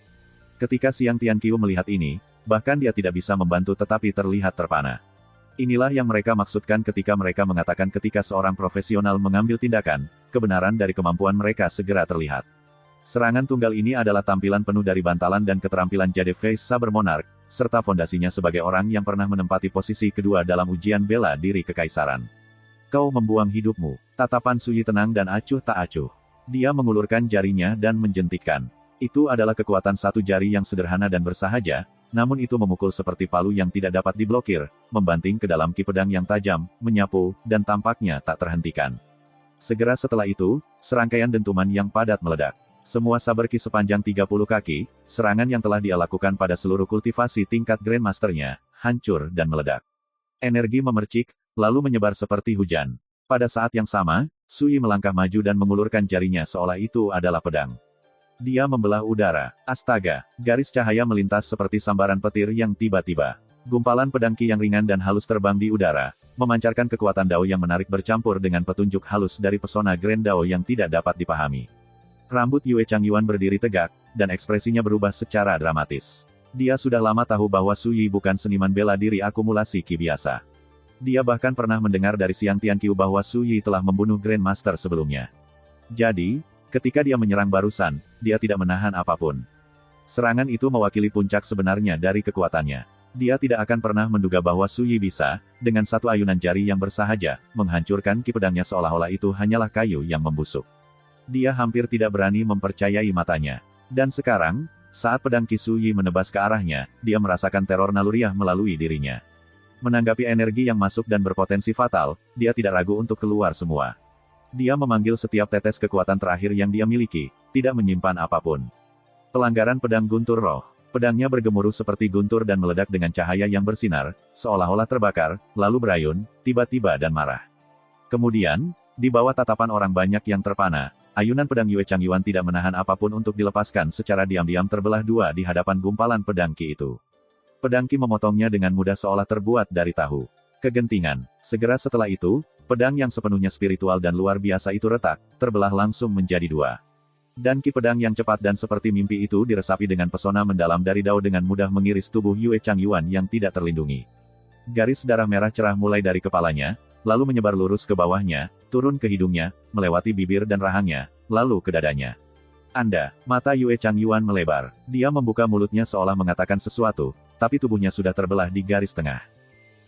Ketika Xiang Tianqiu melihat ini, bahkan dia tidak bisa membantu tetapi terlihat terpana. Inilah yang mereka maksudkan ketika mereka mengatakan ketika seorang profesional mengambil tindakan, kebenaran dari kemampuan mereka segera terlihat. Serangan tunggal ini adalah tampilan penuh dari bantalan dan keterampilan Jade Face Saber Monarch, serta fondasinya sebagai orang yang pernah menempati posisi kedua dalam ujian bela diri kekaisaran. Kau membuang hidupmu. Tatapan Suyi tenang dan acuh tak acuh. Dia mengulurkan jarinya dan menjentikkan. Itu adalah kekuatan satu jari yang sederhana dan bersahaja, namun itu memukul seperti palu yang tidak dapat diblokir, membanting ke dalam ki pedang yang tajam, menyapu, dan tampaknya tak terhentikan. Segera setelah itu, serangkaian dentuman yang padat meledak. Semua saber ki sepanjang 30 kaki, serangan yang telah dia lakukan pada seluruh kultivasi tingkat Grandmaster-nya, hancur dan meledak. Energi memercik, lalu menyebar seperti hujan. Pada saat yang sama, Suyi melangkah maju dan mengulurkan jarinya seolah itu adalah pedang. Dia membelah udara. Astaga, garis cahaya melintas seperti sambaran petir yang tiba-tiba. Gumpalan pedang ki yang ringan dan halus terbang di udara, memancarkan kekuatan Dao yang menarik bercampur dengan petunjuk halus dari pesona Grand Dao yang tidak dapat dipahami. Rambut Yue Changyuan berdiri tegak, dan ekspresinya berubah secara dramatis. Dia sudah lama tahu bahwa Suyi bukan seniman bela diri akumulasi ki biasa. Dia bahkan pernah mendengar dari Xiang Tianqiu bahwa Suyi telah membunuh Grandmaster sebelumnya. Jadi, ketika dia menyerang barusan, dia tidak menahan apapun. Serangan itu mewakili puncak sebenarnya dari kekuatannya. Dia tidak akan pernah menduga bahwa Suyi bisa, dengan satu ayunan jari yang bersahaja, menghancurkan ki pedangnya seolah-olah itu hanyalah kayu yang membusuk. Dia hampir tidak berani mempercayai matanya. Dan sekarang, saat pedang ki Suyi menebas ke arahnya, dia merasakan teror naluriah melalui dirinya. Menanggapi energi yang masuk dan berpotensi fatal, dia tidak ragu untuk keluar semua. Dia memanggil setiap tetes kekuatan terakhir yang dia miliki, tidak menyimpan apapun. Pelanggaran pedang guntur roh. Pedangnya bergemuruh seperti guntur dan meledak dengan cahaya yang bersinar, seolah-olah terbakar, lalu berayun, tiba-tiba dan marah. Kemudian, di bawah tatapan orang banyak yang terpana, ayunan pedang Yue Changyuan tidak menahan apapun untuk dilepaskan secara diam-diam terbelah dua di hadapan gumpalan pedang ki itu. Pedang ki memotongnya dengan mudah seolah terbuat dari tahu. Kegentingan. Segera setelah itu, pedang yang sepenuhnya spiritual dan luar biasa itu retak, terbelah langsung menjadi dua. Dan ki pedang yang cepat dan seperti mimpi itu diresapi dengan pesona mendalam dari dao dengan mudah mengiris tubuh Yue Changyuan yang tidak terlindungi. Garis darah merah cerah mulai dari kepalanya, lalu menyebar lurus ke bawahnya, turun ke hidungnya, melewati bibir dan rahangnya, lalu ke dadanya. Mata Yue Changyuan melebar. Dia membuka mulutnya seolah mengatakan sesuatu, tapi tubuhnya sudah terbelah di garis tengah.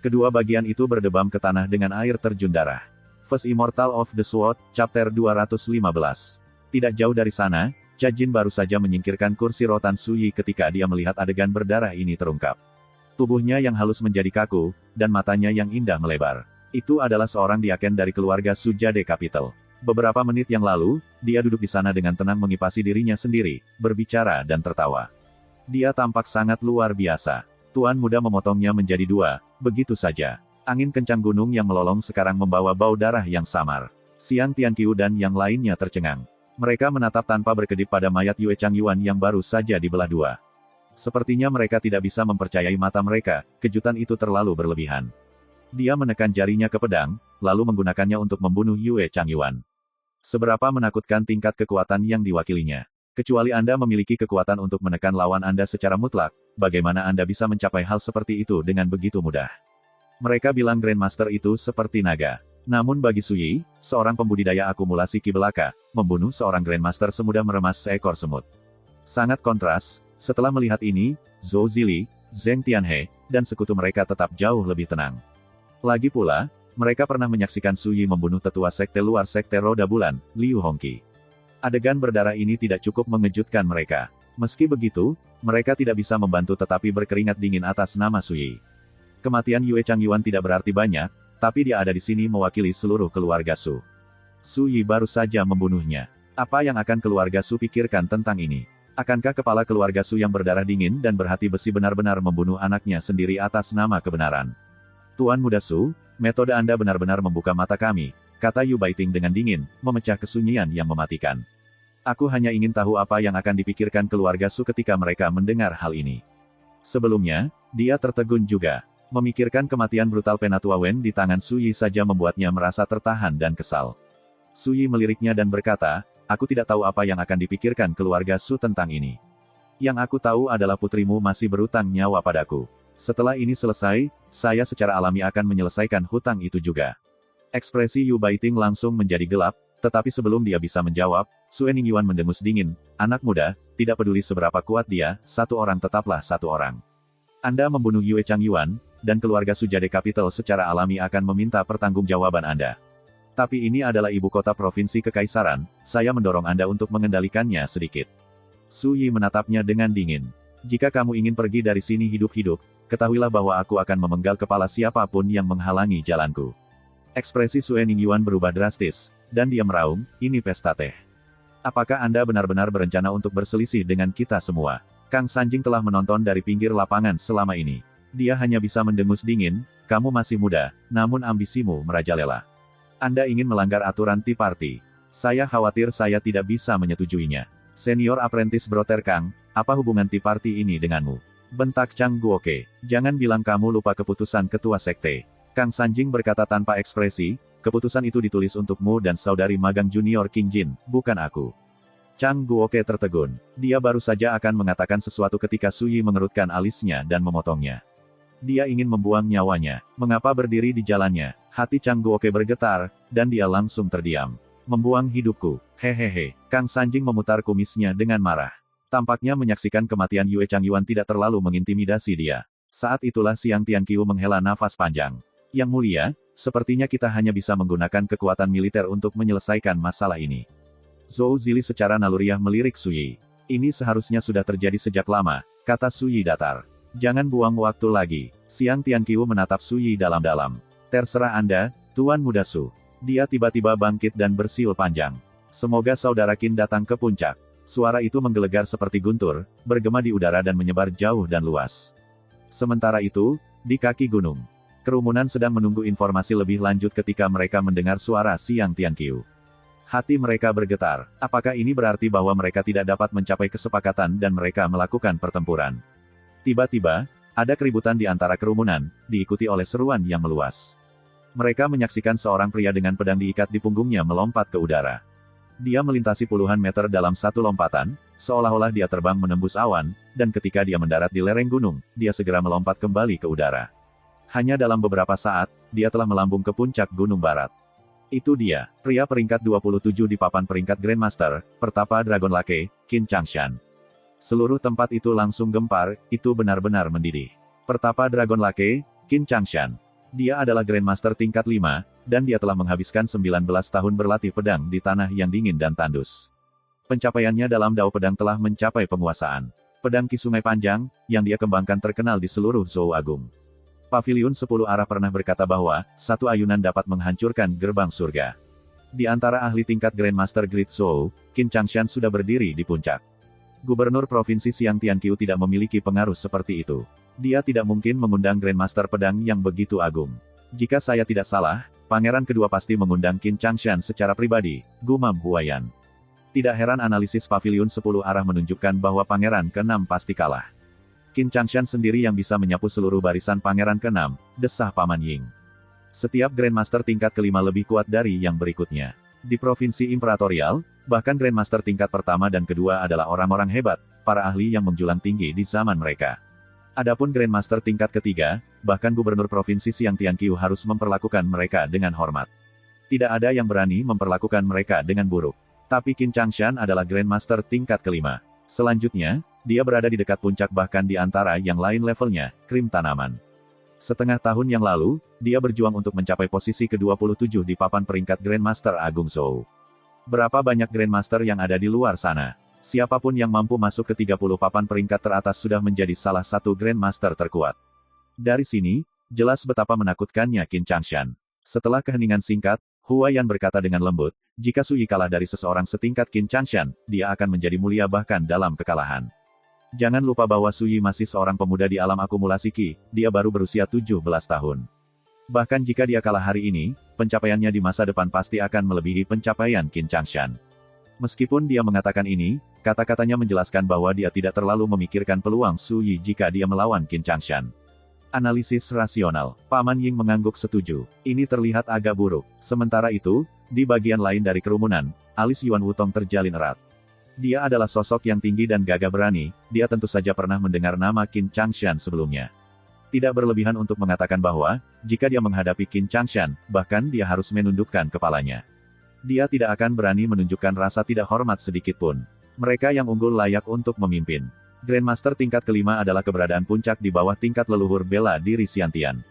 Kedua bagian itu berdebam ke tanah dengan air terjun darah. First Immortal of the Sword, Chapter 215. Tidak jauh dari sana, Cha Jin baru saja menyingkirkan kursi rotan Suyi ketika dia melihat adegan berdarah ini terungkap. Tubuhnya yang halus menjadi kaku, dan matanya yang indah melebar. Itu adalah seorang diaken dari keluarga Sujade Capital. Beberapa menit yang lalu, dia duduk di sana dengan tenang mengipasi dirinya sendiri, berbicara dan tertawa. Dia tampak sangat luar biasa. Tuan muda memotongnya menjadi dua, begitu saja. Angin kencang gunung yang melolong sekarang membawa bau darah yang samar. Xiang Tianqiu dan yang lainnya tercengang. Mereka menatap tanpa berkedip pada mayat Yue Changyuan yang baru saja dibelah dua. Sepertinya mereka tidak bisa mempercayai mata mereka, kejutan itu terlalu berlebihan. Dia menekan jarinya ke pedang, lalu menggunakannya untuk membunuh Yue Changyuan. Seberapa menakutkan tingkat kekuatan yang diwakilinya. Kecuali Anda memiliki kekuatan untuk menekan lawan Anda secara mutlak, bagaimana Anda bisa mencapai hal seperti itu dengan begitu mudah? Mereka bilang Grandmaster itu seperti naga. Namun bagi Suyi, seorang pembudidaya akumulasi ki belaka, membunuh seorang Grandmaster semudah meremas seekor semut. Sangat kontras, setelah melihat ini, Zhou Zili, Zheng Tianhe, dan sekutu mereka tetap jauh lebih tenang. Lagi pula, mereka pernah menyaksikan Suyi membunuh tetua sekte luar sekte Roda Bulan, Liu Hongqi. Adegan berdarah ini tidak cukup mengejutkan mereka. Meski begitu, mereka tidak bisa membantu tetapi berkeringat dingin atas nama Suyi. Kematian Yue Changyuan tidak berarti banyak, tapi dia ada di sini mewakili seluruh keluarga Su. Suyi baru saja membunuhnya. Apa yang akan keluarga Su pikirkan tentang ini? Akankah kepala keluarga Su yang berdarah dingin dan berhati besi benar-benar membunuh anaknya sendiri atas nama kebenaran? Tuan muda Su, metode Anda benar-benar membuka mata kami, kata Yu Baiting dengan dingin, memecah kesunyian yang mematikan. Aku hanya ingin tahu apa yang akan dipikirkan keluarga Su ketika mereka mendengar hal ini. Sebelumnya, dia tertegun juga. Memikirkan kematian brutal Penatua Wen di tangan Suyi saja membuatnya merasa tertahan dan kesal. Suyi meliriknya dan berkata, aku tidak tahu apa yang akan dipikirkan keluarga Su tentang ini. Yang aku tahu adalah putrimu masih berutang nyawa padaku. Setelah ini selesai, saya secara alami akan menyelesaikan hutang itu juga. Ekspresi Yu Baiting langsung menjadi gelap, tetapi sebelum dia bisa menjawab, Su Eningyuan mendengus dingin, anak muda, tidak peduli seberapa kuat dia, satu orang tetaplah satu orang. Anda membunuh Yue Changyuan, dan keluarga Sujade Capital secara alami akan meminta pertanggungjawaban Anda. Tapi ini adalah ibu kota provinsi kekaisaran, saya mendorong Anda untuk mengendalikannya sedikit. Su Yi menatapnya dengan dingin. Jika kamu ingin pergi dari sini hidup-hidup, ketahuilah bahwa aku akan memenggal kepala siapapun yang menghalangi jalanku. Ekspresi Su Eningyuan berubah drastis, dan dia meraung, ini pesta teh. Apakah Anda benar-benar berencana untuk berselisih dengan kita semua? Kang Sanjing telah menonton dari pinggir lapangan selama ini. Dia hanya bisa mendengus dingin, kamu masih muda, namun ambisimu merajalela. Anda ingin melanggar aturan Tea Party. Saya khawatir saya tidak bisa menyetujuinya. Senior Apprentice Brother Kang, apa hubungan Tea Party ini denganmu? Bentak Chang Guoke, jangan bilang kamu lupa keputusan ketua sekte. Kang Sanjing berkata tanpa ekspresi, keputusan itu ditulis untukmu dan saudari magang junior King Jin, bukan aku. Chang Guoke tertegun. Dia baru saja akan mengatakan sesuatu ketika Suyi mengerutkan alisnya dan memotongnya. Dia ingin membuang nyawanya. Mengapa berdiri di jalannya? Hati Chang Guoke bergetar, dan dia langsung terdiam. Membuang hidupku. Hehehe. Kang Sanjing memutar kumisnya dengan marah. Tampaknya menyaksikan kematian Yue Changyuan tidak terlalu mengintimidasi dia. Saat itulah Xiang Tianqiu menghela nafas panjang. Yang mulia, sepertinya kita hanya bisa menggunakan kekuatan militer untuk menyelesaikan masalah ini. Zhou Zili secara naluriah melirik Suyi. Ini seharusnya sudah terjadi sejak lama, kata Suyi datar. Jangan buang waktu lagi. Xiang Tianqiu menatap Suyi dalam-dalam. Terserah Anda, Tuan Muda Su. Dia tiba-tiba bangkit dan bersiul panjang. Semoga saudara Qin datang ke puncak. Suara itu menggelegar seperti guntur, bergema di udara dan menyebar jauh dan luas. Sementara itu, di kaki gunung, kerumunan sedang menunggu informasi lebih lanjut ketika mereka mendengar suara Xiang Tianqiu. Hati mereka bergetar. Apakah ini berarti bahwa mereka tidak dapat mencapai kesepakatan dan mereka melakukan pertempuran? Tiba-tiba, ada keributan di antara kerumunan, diikuti oleh seruan yang meluas. Mereka menyaksikan seorang pria dengan pedang diikat di punggungnya melompat ke udara. Dia melintasi puluhan meter dalam satu lompatan, seolah-olah dia terbang menembus awan, dan ketika dia mendarat di lereng gunung, dia segera melompat kembali ke udara. Hanya dalam beberapa saat, dia telah melambung ke puncak gunung barat. Itu dia, pria peringkat 27 di papan peringkat Grandmaster, Pertapa Dragon Lake, Qin Changshan. Seluruh tempat itu langsung gempar, itu benar-benar mendidih. Pertapa Dragon Lake, Qin Changshan. Dia adalah Grandmaster tingkat 5, dan dia telah menghabiskan 19 tahun berlatih pedang di tanah yang dingin dan tandus. Pencapaiannya dalam Dao Pedang telah mencapai penguasaan. Pedang Ki Sungai Panjang, yang dia kembangkan terkenal di seluruh Zhou Agung. Paviliun 10 arah pernah berkata bahwa, satu ayunan dapat menghancurkan gerbang surga. Di antara ahli tingkat Grandmaster Great Zhou, Qin Changshan sudah berdiri di puncak. Gubernur Provinsi Xiang Tianqiu tidak memiliki pengaruh seperti itu. Dia tidak mungkin mengundang Grandmaster pedang yang begitu agung. Jika saya tidak salah, pangeran kedua pasti mengundang Qin Changshan secara pribadi, gumam Huayan. Tidak heran analisis Paviliun 10 arah menunjukkan bahwa pangeran ke-6 pasti kalah. Qin Changshan sendiri yang bisa menyapu seluruh barisan pangeran ke-6, desah Paman Ying. Setiap Grandmaster tingkat kelima lebih kuat dari yang berikutnya. Di Provinsi Imperatorial, bahkan Grandmaster tingkat pertama dan kedua adalah orang-orang hebat, para ahli yang menjulang tinggi di zaman mereka. Adapun Grandmaster tingkat ketiga, bahkan Gubernur Provinsi Xiang Tianqiu harus memperlakukan mereka dengan hormat. Tidak ada yang berani memperlakukan mereka dengan buruk. Tapi Qin Changshan adalah Grandmaster tingkat kelima. Selanjutnya, dia berada di dekat puncak bahkan di antara yang lain levelnya, krim tanaman. Setengah tahun yang lalu, dia berjuang untuk mencapai posisi ke-27 di papan peringkat Grandmaster Agung Zhou. Berapa banyak Grandmaster yang ada di luar sana? Siapapun yang mampu masuk ke 30 papan peringkat teratas sudah menjadi salah satu Grandmaster terkuat. Dari sini, jelas betapa menakutkannya Qin Changshan. Setelah keheningan singkat, Huayan berkata dengan lembut, jika Sui kalah dari seseorang setingkat Qin Changshan, dia akan menjadi mulia bahkan dalam kekalahan. Jangan lupa bahwa Sui masih seorang pemuda di alam akumulasi Qi, dia baru berusia 17 tahun. Bahkan jika dia kalah hari ini, pencapaiannya di masa depan pasti akan melebihi pencapaian Qin Changshan. Meskipun dia mengatakan ini, kata-katanya menjelaskan bahwa dia tidak terlalu memikirkan peluang Sui jika dia melawan Qin Changshan. Analisis rasional. Paman Ying mengangguk setuju. Ini terlihat agak buruk. Sementara itu, di bagian lain dari kerumunan, alis Yuan Wutong terjalin erat. Dia adalah sosok yang tinggi dan gagah berani, dia tentu saja pernah mendengar nama Qin Changshan sebelumnya. Tidak berlebihan untuk mengatakan bahwa, jika dia menghadapi Qin Changshan, bahkan dia harus menundukkan kepalanya. Dia tidak akan berani menunjukkan rasa tidak hormat sedikit pun. Mereka yang unggul layak untuk memimpin. Grandmaster tingkat kelima adalah keberadaan puncak di bawah tingkat leluhur bela diri Xiantian.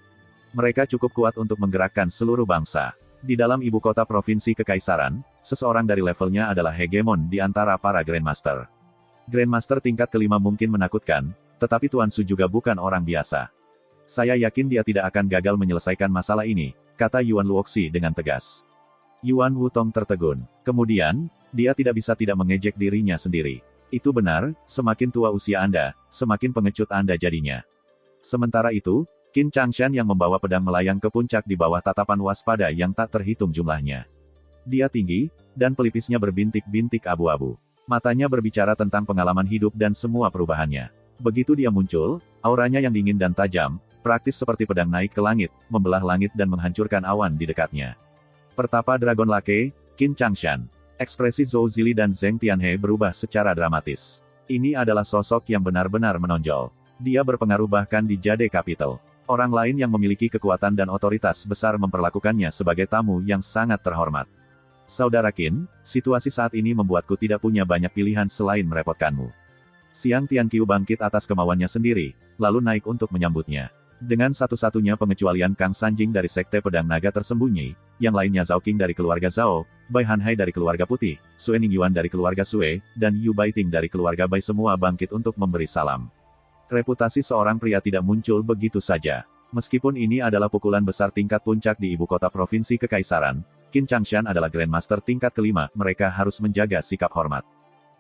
Mereka cukup kuat untuk menggerakkan seluruh bangsa. Di dalam ibu kota provinsi kekaisaran, seseorang dari levelnya adalah hegemon di antara para Grandmaster. Grandmaster tingkat kelima mungkin menakutkan, tetapi Tuan Su juga bukan orang biasa. Saya yakin dia tidak akan gagal menyelesaikan masalah ini, kata Yuan Luoxi dengan tegas. Yuan Wutong tertegun. Kemudian, dia tidak bisa tidak mengejek dirinya sendiri. Itu benar, semakin tua usia Anda, semakin pengecut Anda jadinya. Sementara itu, Qin Changshan yang membawa pedang melayang ke puncak di bawah tatapan waspada yang tak terhitung jumlahnya. Dia tinggi, dan pelipisnya berbintik-bintik abu-abu. Matanya berbicara tentang pengalaman hidup dan semua perubahannya. Begitu dia muncul, auranya yang dingin dan tajam, praktis seperti pedang naik ke langit, membelah langit dan menghancurkan awan di dekatnya. Pertapa Dragon Lake, Qin Changshan. Ekspresi Zhou Zili dan Zheng Tianhe berubah secara dramatis. Ini adalah sosok yang benar-benar menonjol. Dia berpengaruh bahkan di Jade Capital. Orang lain yang memiliki kekuatan dan otoritas besar memperlakukannya sebagai tamu yang sangat terhormat. Saudara Qin, situasi saat ini membuatku tidak punya banyak pilihan selain merepotkanmu. Xiang Tianqiu bangkit atas kemauannya sendiri, lalu naik untuk menyambutnya. Dengan satu-satunya pengecualian Kang Sanjing dari Sekte Pedang Naga Tersembunyi, yang lainnya Zhao Qing dari keluarga Zhao, Bai Hanhai dari keluarga Putih, Sue Ningyuan dari keluarga Sue, dan Yu Baiting dari keluarga Bai semua bangkit untuk memberi salam. Reputasi seorang pria tidak muncul begitu saja. Meskipun ini adalah pukulan besar tingkat puncak di ibu kota provinsi kekaisaran, Qin Changshan adalah Grandmaster tingkat kelima, mereka harus menjaga sikap hormat.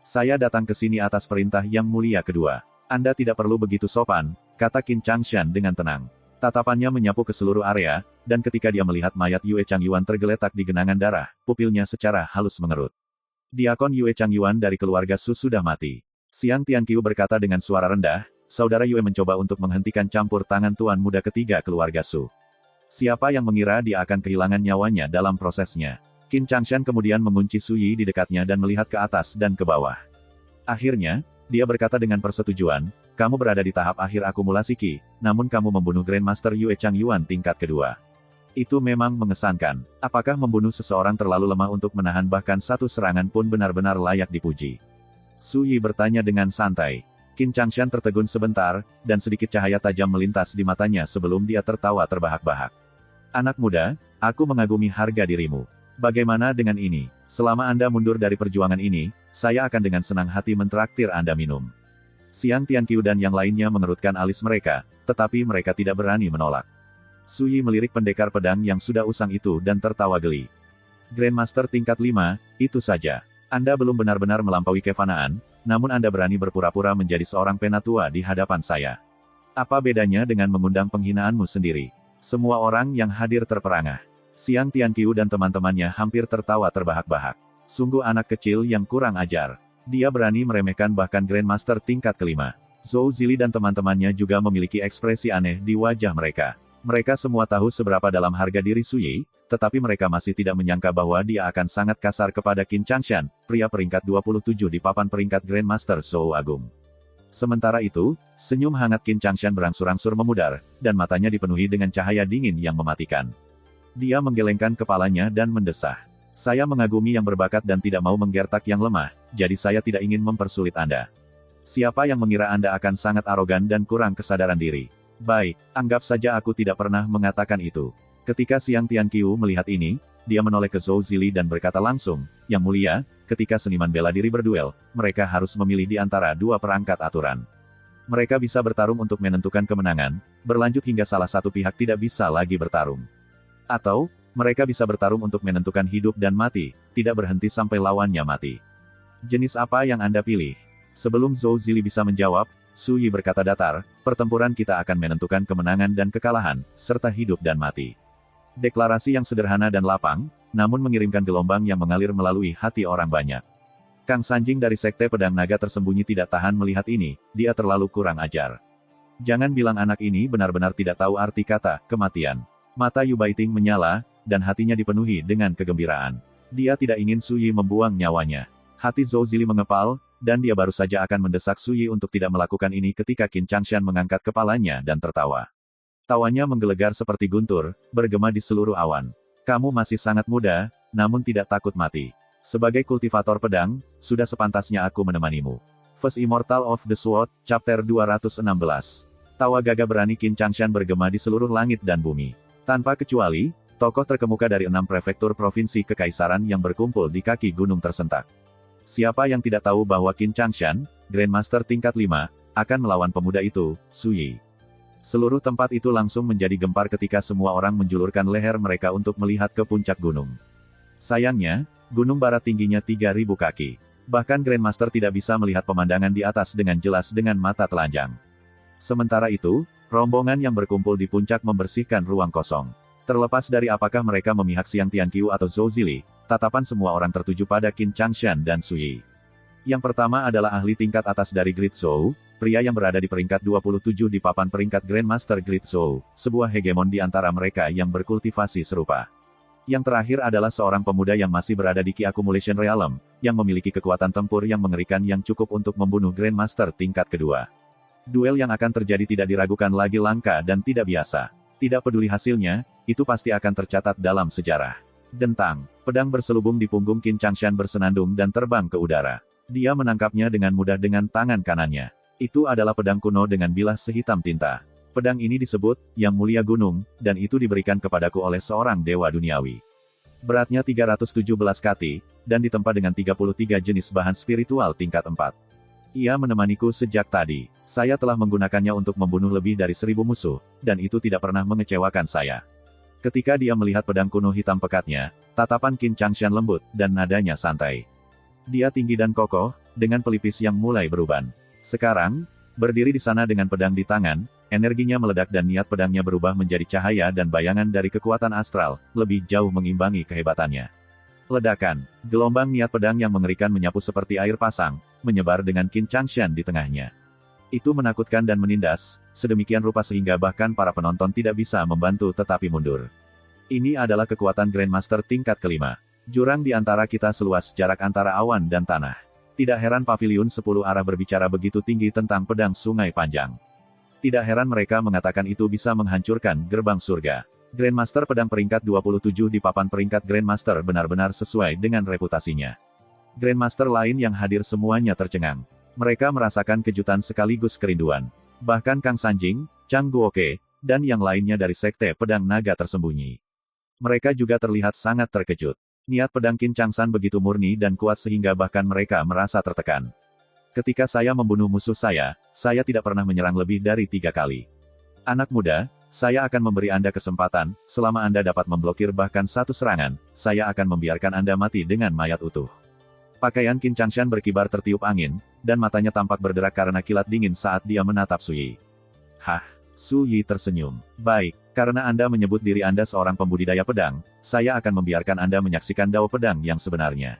Saya datang ke sini atas perintah Yang Mulia kedua. Anda tidak perlu begitu sopan, kata Qin Changshan dengan tenang. Tatapannya menyapu ke seluruh area, dan ketika dia melihat mayat Yue Changyuan tergeletak di genangan darah, pupilnya secara halus mengerut. Diakon Yue Changyuan dari keluarga Su sudah mati. Xiang Tianqiu berkata dengan suara rendah, saudara Yue mencoba untuk menghentikan campur tangan tuan muda ketiga keluarga Su. Siapa yang mengira dia akan kehilangan nyawanya dalam prosesnya? Qin Changshan kemudian mengunci Su Yi di dekatnya dan melihat ke atas dan ke bawah. Akhirnya, dia berkata dengan persetujuan, kamu berada di tahap akhir akumulasi Qi, namun kamu membunuh Grandmaster Yue Chang Yuan tingkat kedua. Itu memang mengesankan. Apakah membunuh seseorang terlalu lemah untuk menahan bahkan satu serangan pun benar-benar layak dipuji? Su Yi bertanya dengan santai. Qin Changshan tertegun sebentar, dan sedikit cahaya tajam melintas di matanya sebelum dia tertawa terbahak-bahak. Anak muda, aku mengagumi harga dirimu. Bagaimana dengan ini? Selama Anda mundur dari perjuangan ini, saya akan dengan senang hati mentraktir Anda minum. Xiang Tianqiu dan yang lainnya mengerutkan alis mereka, tetapi mereka tidak berani menolak. Su Yi melirik pendekar pedang yang sudah usang itu dan tertawa geli. Grandmaster tingkat 5, itu saja. Anda belum benar-benar melampaui kefanaan, namun Anda berani berpura-pura menjadi seorang penatua di hadapan saya. Apa bedanya dengan mengundang penghinaanmu sendiri? Semua orang yang hadir terperangah. Xiang Tianqiu dan teman-temannya hampir tertawa terbahak-bahak. Sungguh anak kecil yang kurang ajar. Dia berani meremehkan bahkan Grandmaster tingkat kelima. Zhou Zili dan teman-temannya juga memiliki ekspresi aneh di wajah mereka. Mereka semua tahu seberapa dalam harga diri Su Yi, tetapi mereka masih tidak menyangka bahwa dia akan sangat kasar kepada Qin Changshan, pria peringkat 27 di papan peringkat Grandmaster Zhou Agung. Sementara itu, senyum hangat Qin Changshan berangsur-angsur memudar, dan matanya dipenuhi dengan cahaya dingin yang mematikan. Dia menggelengkan kepalanya dan mendesah. Saya mengagumi yang berbakat dan tidak mau menggertak yang lemah, jadi saya tidak ingin mempersulit Anda. Siapa yang mengira Anda akan sangat arogan dan kurang kesadaran diri? Baik, anggap saja aku tidak pernah mengatakan itu. Ketika Xiang Tianqiu melihat ini, dia menoleh ke Zhou Zili dan berkata langsung, Yang mulia, ketika seniman bela diri berduel, mereka harus memilih di antara dua perangkat aturan. Mereka bisa bertarung untuk menentukan kemenangan, berlanjut hingga salah satu pihak tidak bisa lagi bertarung. Atau, mereka bisa bertarung untuk menentukan hidup dan mati, tidak berhenti sampai lawannya mati. Jenis apa yang Anda pilih? Sebelum Zhou Zili bisa menjawab, Su Yi berkata datar, pertempuran kita akan menentukan kemenangan dan kekalahan, serta hidup dan mati. Deklarasi yang sederhana dan lapang, namun mengirimkan gelombang yang mengalir melalui hati orang banyak. Kang Sanjing dari Sekte Pedang Naga tersembunyi tidak tahan melihat ini, dia terlalu kurang ajar. Jangan bilang anak ini benar-benar tidak tahu arti kata, kematian. Mata Yu Baiting menyala, dan hatinya dipenuhi dengan kegembiraan. Dia tidak ingin Su Yi membuang nyawanya. Hati Zhou Zili mengepal, dan dia baru saja akan mendesak Su Yi untuk tidak melakukan ini ketika Qin Changshan mengangkat kepalanya dan tertawa. Tawanya menggelegar seperti guntur, bergema di seluruh awan. Kamu masih sangat muda, namun tidak takut mati. Sebagai kultivator pedang, sudah sepantasnya aku menemanimu. First Immortal of the Sword, Chapter 216. Tawa gagah berani Qin Changshan bergema di seluruh langit dan bumi. Tanpa kecuali, tokoh terkemuka dari 6 prefektur provinsi kekaisaran yang berkumpul di kaki gunung tersentak. Siapa yang tidak tahu bahwa Qin Changshan, Grandmaster tingkat 5, akan melawan pemuda itu, Su Yi. Seluruh tempat itu langsung menjadi gempar ketika semua orang menjulurkan leher mereka untuk melihat ke puncak gunung. Sayangnya, gunung barat tingginya 3.000 kaki. Bahkan Grandmaster tidak bisa melihat pemandangan di atas dengan jelas dengan mata telanjang. Sementara itu, rombongan yang berkumpul di puncak membersihkan ruang kosong. Terlepas dari apakah mereka memihak Xiang Tianqiu atau Zhou Zili, tatapan semua orang tertuju pada Qin Changshan dan Su Yi. Yang pertama adalah ahli tingkat atas dari Great Zhou, pria yang berada di peringkat 27 di papan peringkat Grandmaster Great Zhou, sebuah hegemon di antara mereka yang berkultivasi serupa. Yang terakhir adalah seorang pemuda yang masih berada di Qi Accumulation Realm, yang memiliki kekuatan tempur yang mengerikan yang cukup untuk membunuh Grandmaster tingkat kedua. Duel yang akan terjadi tidak diragukan lagi langka dan tidak biasa. Tidak peduli hasilnya, itu pasti akan tercatat dalam sejarah. Dentang, pedang berselubung di punggung Qin Changshan bersenandung dan terbang ke udara. Dia menangkapnya dengan mudah dengan tangan kanannya. Itu adalah pedang kuno dengan bilah sehitam tinta. Pedang ini disebut, Yang Mulia Gunung, dan itu diberikan kepadaku oleh seorang dewa duniawi. Beratnya 317 kati, dan ditempa dengan 33 jenis bahan spiritual tingkat 4. Ia menemaniku sejak tadi. Saya telah menggunakannya untuk membunuh lebih dari 1000 musuh, dan itu tidak pernah mengecewakan saya. Ketika dia melihat pedang kuno hitam pekatnya, tatapan Qin Changshan lembut, dan nadanya santai. Dia tinggi dan kokoh, dengan pelipis yang mulai beruban. Sekarang, berdiri di sana dengan pedang di tangan, energinya meledak dan niat pedangnya berubah menjadi cahaya dan bayangan dari kekuatan astral, lebih jauh mengimbangi kehebatannya. Ledakan, gelombang niat pedang yang mengerikan menyapu seperti air pasang, menyebar dengan Qin Changshan di tengahnya. Itu menakutkan dan menindas, sedemikian rupa sehingga bahkan para penonton tidak bisa membantu tetapi mundur. Ini adalah kekuatan Grandmaster tingkat kelima. Jurang di antara kita seluas jarak antara awan dan tanah. Tidak heran paviliun 10 arah berbicara begitu tinggi tentang pedang sungai panjang. Tidak heran mereka mengatakan itu bisa menghancurkan gerbang surga. Grandmaster pedang peringkat 27 di papan peringkat Grandmaster benar-benar sesuai dengan reputasinya. Grandmaster lain yang hadir semuanya tercengang. Mereka merasakan kejutan sekaligus kerinduan. Bahkan Kang Sanjing, Chang Guoke, dan yang lainnya dari sekte pedang naga tersembunyi. Mereka juga terlihat sangat terkejut. Niat pedang Qin Changsan begitu murni dan kuat sehingga bahkan mereka merasa tertekan. Ketika saya membunuh musuh saya tidak pernah menyerang lebih dari 3 kali. Anak muda, saya akan memberi Anda kesempatan, selama Anda dapat memblokir bahkan 1 serangan, saya akan membiarkan Anda mati dengan mayat utuh. Pakaian Qin Changshan berkibar tertiup angin, dan matanya tampak berderak karena kilat dingin saat dia menatap Su Yi. Hah, Su Yi tersenyum. Baik, karena Anda menyebut diri Anda seorang pembudidaya pedang, saya akan membiarkan Anda menyaksikan dao pedang yang sebenarnya.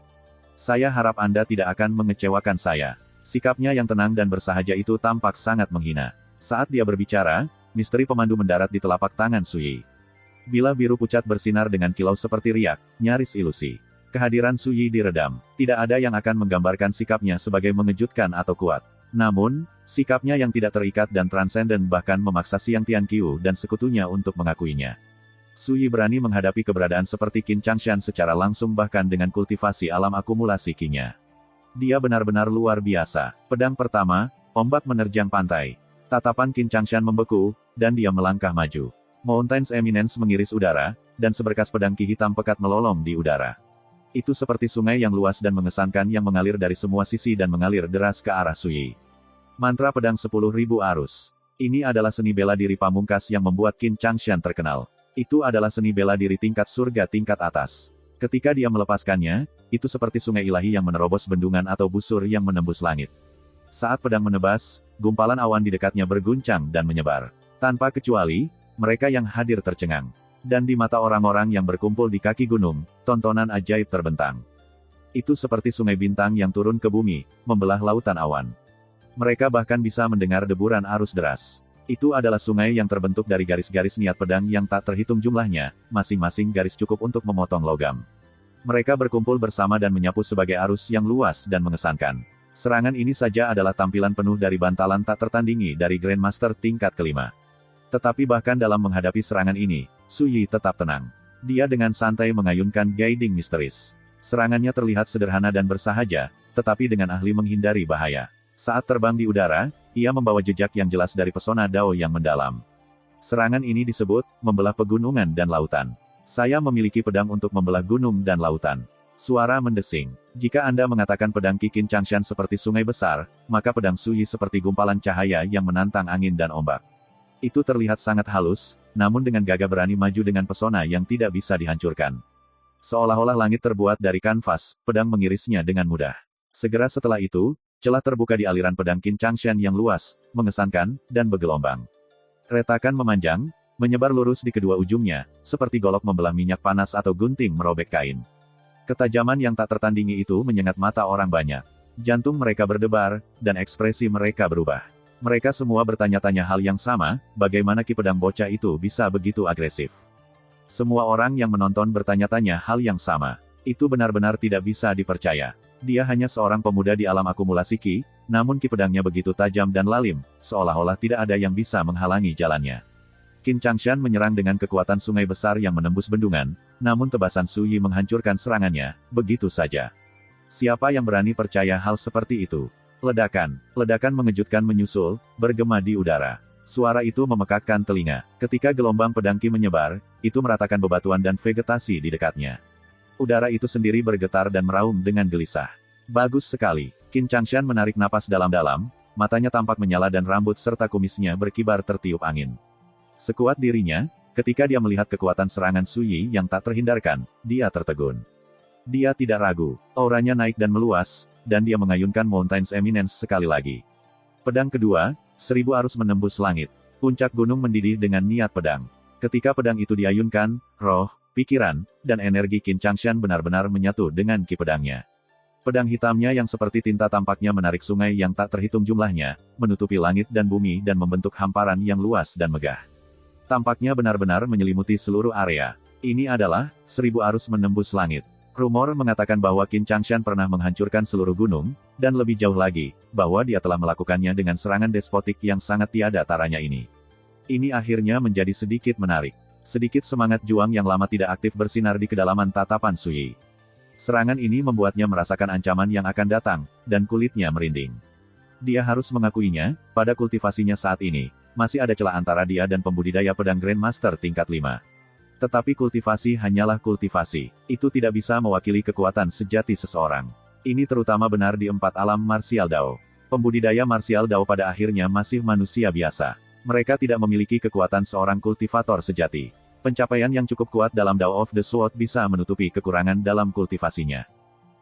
Saya harap Anda tidak akan mengecewakan saya. Sikapnya yang tenang dan bersahaja itu tampak sangat menghina. Saat dia berbicara, misteri pemandu mendarat di telapak tangan Su Yi. Bilah biru pucat bersinar dengan kilau seperti riak, nyaris ilusi. Kehadiran Su Yi diredam. Tidak ada yang akan menggambarkan sikapnya sebagai mengejutkan atau kuat. Namun, sikapnya yang tidak terikat dan transenden bahkan memaksa Xiang Tianqiu dan sekutunya untuk mengakuinya. Su Yi berani menghadapi keberadaan seperti Qin Changshan secara langsung bahkan dengan kultivasi alam akumulasi Qi-nya. Dia benar-benar luar biasa. Pedang pertama, ombak menerjang pantai. Tatapan Qin Changshan membeku, dan dia melangkah maju. Mountain's Eminence mengiris udara, dan seberkas pedang Qi hitam pekat melolong di udara. Itu seperti sungai yang luas dan mengesankan yang mengalir dari semua sisi dan mengalir deras ke arah Su Yi. Mantra pedang 10.000 arus. Ini adalah seni bela diri pamungkas yang membuat Qin Changshan terkenal. Itu adalah seni bela diri tingkat surga tingkat atas. Ketika dia melepaskannya, itu seperti sungai ilahi yang menerobos bendungan atau busur yang menembus langit. Saat pedang menebas, gumpalan awan di dekatnya berguncang dan menyebar. Tanpa kecuali, mereka yang hadir tercengang. Dan di mata orang-orang yang berkumpul di kaki gunung, tontonan ajaib terbentang. Itu seperti sungai bintang yang turun ke bumi, membelah lautan awan. Mereka bahkan bisa mendengar deburan arus deras. Itu adalah sungai yang terbentuk dari garis-garis niat pedang yang tak terhitung jumlahnya, masing-masing garis cukup untuk memotong logam. Mereka berkumpul bersama dan menyapu sebagai arus yang luas dan mengesankan. Serangan ini saja adalah tampilan penuh dari bantalan tak tertandingi dari Grandmaster tingkat kelima. Tetapi bahkan dalam menghadapi serangan ini, Su Yi tetap tenang. Dia dengan santai mengayunkan guiding misteris. Serangannya terlihat sederhana dan bersahaja, tetapi dengan ahli menghindari bahaya. Saat terbang di udara, ia membawa jejak yang jelas dari pesona Dao yang mendalam. Serangan ini disebut, membelah pegunungan dan lautan. Saya memiliki pedang untuk membelah gunung dan lautan. Suara mendesing. Jika Anda mengatakan pedang Qin Changshan seperti sungai besar, maka pedang Su Yi seperti gumpalan cahaya yang menantang angin dan ombak. Itu terlihat sangat halus, namun dengan gagah berani maju dengan pesona yang tidak bisa dihancurkan. Seolah-olah langit terbuat dari kanvas, pedang mengirisnya dengan mudah. Segera setelah itu, celah terbuka di aliran pedang Qin Changshan yang luas, mengesankan, dan bergelombang. Retakan memanjang, menyebar lurus di kedua ujungnya, seperti golok membelah minyak panas atau gunting merobek kain. Ketajaman yang tak tertandingi itu menyengat mata orang banyak. Jantung mereka berdebar, dan ekspresi mereka berubah. Mereka semua bertanya-tanya hal yang sama, bagaimana Ki pedang bocah itu bisa begitu agresif. Semua orang yang menonton bertanya-tanya hal yang sama. Itu benar-benar tidak bisa dipercaya. Dia hanya seorang pemuda di alam akumulasi Qi, namun Ki pedangnya begitu tajam dan lalim, seolah-olah tidak ada yang bisa menghalangi jalannya. Qin Changshan menyerang dengan kekuatan sungai besar yang menembus bendungan, namun tebasan Su Yi menghancurkan serangannya, begitu saja. Siapa yang berani percaya hal seperti itu? Ledakan mengejutkan menyusul, bergema di udara. Suara itu memekakkan telinga. Ketika gelombang pedang Qi menyebar, itu meratakan bebatuan dan vegetasi di dekatnya. Udara itu sendiri bergetar dan meraung dengan gelisah. Bagus sekali. Qin Changshan menarik napas dalam-dalam, matanya tampak menyala dan rambut serta kumisnya berkibar tertiup angin. Sekuat dirinya, ketika dia melihat kekuatan serangan Su Yi yang tak terhindarkan, dia tertegun. Dia tidak ragu, auranya naik dan meluas, dan dia mengayunkan Mountain's Eminence sekali lagi. Pedang kedua, 1000 arus menembus langit. Puncak gunung mendidih dengan niat pedang. Ketika pedang itu diayunkan, roh, pikiran, dan energi Qin Changshan benar-benar menyatu dengan ki pedangnya. Pedang hitamnya yang seperti tinta tampaknya menarik sungai yang tak terhitung jumlahnya, menutupi langit dan bumi dan membentuk hamparan yang luas dan megah. Tampaknya benar-benar menyelimuti seluruh area. Ini adalah 1000 arus menembus langit. Rumor mengatakan bahwa Qin Changshan pernah menghancurkan seluruh gunung, dan lebih jauh lagi, bahwa dia telah melakukannya dengan serangan despotik yang sangat tiada taranya ini. Ini akhirnya menjadi sedikit menarik. Sedikit semangat juang yang lama tidak aktif bersinar di kedalaman tatapan Su Yi. Serangan ini membuatnya merasakan ancaman yang akan datang, dan kulitnya merinding. Dia harus mengakuinya, pada kultivasinya saat ini, masih ada celah antara dia dan pembudidaya pedang Grandmaster tingkat 5. Tetapi kultivasi hanyalah kultivasi. Itu tidak bisa mewakili kekuatan sejati seseorang. Ini terutama benar di 4 alam martial Dao. Pembudidaya martial Dao pada akhirnya masih manusia biasa. Mereka tidak memiliki kekuatan seorang kultivator sejati. Pencapaian yang cukup kuat dalam Dao of the Sword bisa menutupi kekurangan dalam kultivasinya.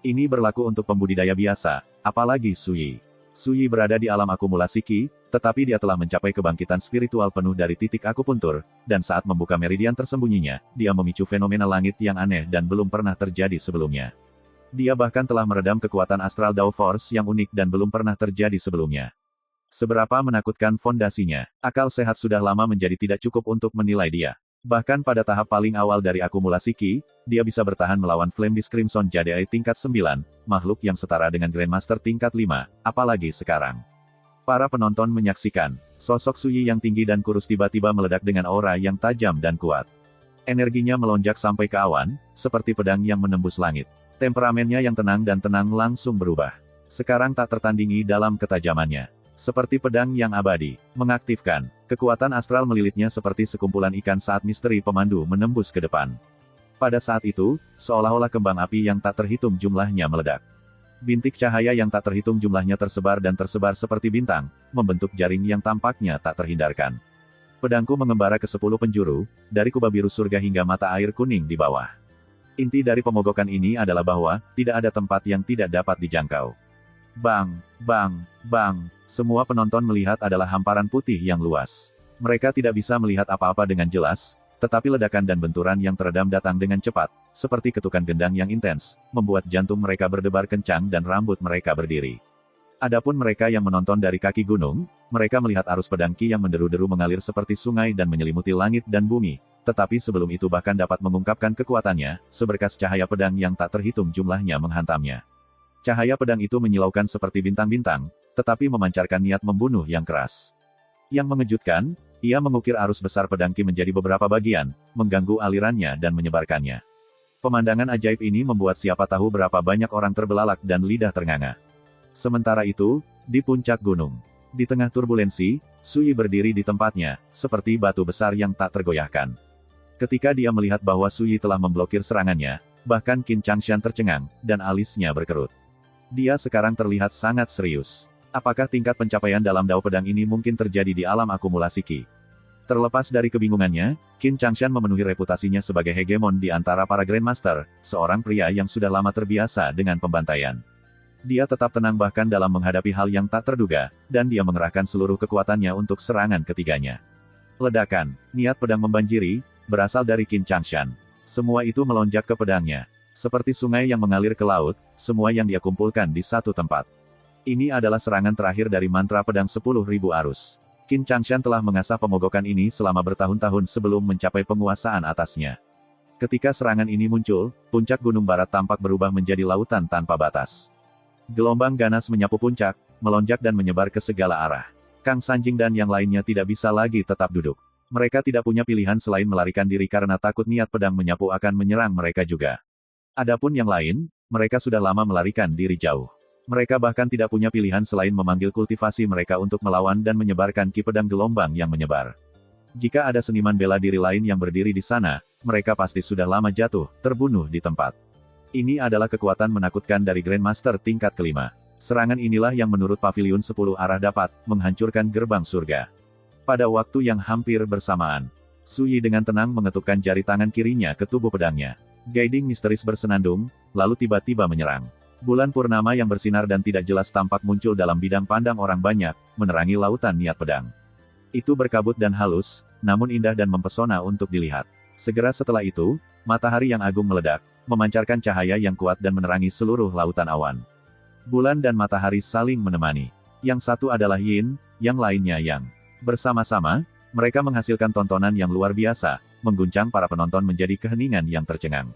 Ini berlaku untuk pembudidaya biasa, apalagi Su Yi. Su Yi berada di alam akumulasi Qi, tetapi dia telah mencapai kebangkitan spiritual penuh dari titik akupuntur, dan saat membuka meridian tersembunyinya, dia memicu fenomena langit yang aneh dan belum pernah terjadi sebelumnya. Dia bahkan telah meredam kekuatan astral Dao Force yang unik dan belum pernah terjadi sebelumnya. Seberapa menakutkan fondasinya, akal sehat sudah lama menjadi tidak cukup untuk menilai dia. Bahkan pada tahap paling awal dari akumulasi Qi, dia bisa bertahan melawan Flame Beast Crimson Jade tingkat 9, makhluk yang setara dengan Grandmaster tingkat 5, apalagi sekarang. Para penonton menyaksikan, sosok Su Yi yang tinggi dan kurus tiba-tiba meledak dengan aura yang tajam dan kuat. Energinya melonjak sampai ke awan, seperti pedang yang menembus langit. Temperamennya yang tenang dan tenang langsung berubah. Sekarang tak tertandingi dalam ketajamannya. Seperti pedang yang abadi, mengaktifkan, kekuatan astral melilitnya seperti sekumpulan ikan saat misteri pemandu menembus ke depan. Pada saat itu, seolah-olah kembang api yang tak terhitung jumlahnya meledak. Bintik cahaya yang tak terhitung jumlahnya tersebar dan tersebar seperti bintang, membentuk jaring yang tampaknya tak terhindarkan. Pedangku mengembara ke 10 penjuru, dari kubah biru surga hingga mata air kuning di bawah. Inti dari pemogokan ini adalah bahwa, tidak ada tempat yang tidak dapat dijangkau. Bang, bang, bang, semua penonton melihat adalah hamparan putih yang luas. Mereka tidak bisa melihat apa-apa dengan jelas, tetapi ledakan dan benturan yang teredam datang dengan cepat, seperti ketukan gendang yang intens, membuat jantung mereka berdebar kencang dan rambut mereka berdiri. Adapun mereka yang menonton dari kaki gunung, mereka melihat arus pedang Qi yang menderu-deru mengalir seperti sungai dan menyelimuti langit dan bumi, tetapi sebelum itu bahkan dapat mengungkapkan kekuatannya, seberkas cahaya pedang yang tak terhitung jumlahnya menghantamnya. Cahaya pedang itu menyilaukan seperti bintang-bintang, tetapi memancarkan niat membunuh yang keras. Yang mengejutkan, ia mengukir arus besar pedang Qi menjadi beberapa bagian, mengganggu alirannya dan menyebarkannya. Pemandangan ajaib ini membuat siapa tahu berapa banyak orang terbelalak dan lidah ternganga. Sementara itu, di puncak gunung, di tengah turbulensi, Su Yi berdiri di tempatnya, seperti batu besar yang tak tergoyahkan. Ketika dia melihat bahwa Su Yi telah memblokir serangannya, bahkan Qin Changshan tercengang, dan alisnya berkerut. Dia sekarang terlihat sangat serius. Apakah tingkat pencapaian dalam Dao Pedang ini mungkin terjadi di alam akumulasi Qi? Terlepas dari kebingungannya, Qin Changshan memenuhi reputasinya sebagai hegemon di antara para Grandmaster, seorang pria yang sudah lama terbiasa dengan pembantaian. Dia tetap tenang bahkan dalam menghadapi hal yang tak terduga, dan dia mengerahkan seluruh kekuatannya untuk serangan ketiganya. Ledakan, niat pedang membanjiri, berasal dari Qin Changshan. Semua itu melonjak ke pedangnya. Seperti sungai yang mengalir ke laut, semua yang dia kumpulkan di satu tempat. Ini adalah serangan terakhir dari mantra pedang 10.000 arus. Qin Changshan telah mengasah pemogokan ini selama bertahun-tahun sebelum mencapai penguasaan atasnya. Ketika serangan ini muncul, puncak gunung barat tampak berubah menjadi lautan tanpa batas. Gelombang ganas menyapu puncak, melonjak dan menyebar ke segala arah. Kang Sanjing dan yang lainnya tidak bisa lagi tetap duduk. Mereka tidak punya pilihan selain melarikan diri karena takut niat pedang menyapu akan menyerang mereka juga. Adapun yang lain, mereka sudah lama melarikan diri jauh. Mereka bahkan tidak punya pilihan selain memanggil kultivasi mereka untuk melawan dan menyebarkan ki pedang gelombang yang menyebar. Jika ada seniman bela diri lain yang berdiri di sana, mereka pasti sudah lama jatuh, terbunuh di tempat. Ini adalah kekuatan menakutkan dari Grandmaster tingkat kelima. Serangan inilah yang menurut Paviliun 10 arah dapat menghancurkan gerbang surga. Pada waktu yang hampir bersamaan, Su Yi dengan tenang mengetukkan jari tangan kirinya ke tubuh pedangnya. Guiding misteris bersenandung, lalu tiba-tiba menyerang. Bulan purnama yang bersinar dan tidak jelas tampak muncul dalam bidang pandang orang banyak, menerangi lautan niat pedang. Itu berkabut dan halus, namun indah dan mempesona untuk dilihat. Segera setelah itu, matahari yang agung meledak, memancarkan cahaya yang kuat dan menerangi seluruh lautan awan. Bulan dan matahari saling menemani. Yang satu adalah Yin, yang lainnya Yang. Bersama-sama, mereka menghasilkan tontonan yang luar biasa, mengguncang para penonton menjadi keheningan yang tercengang.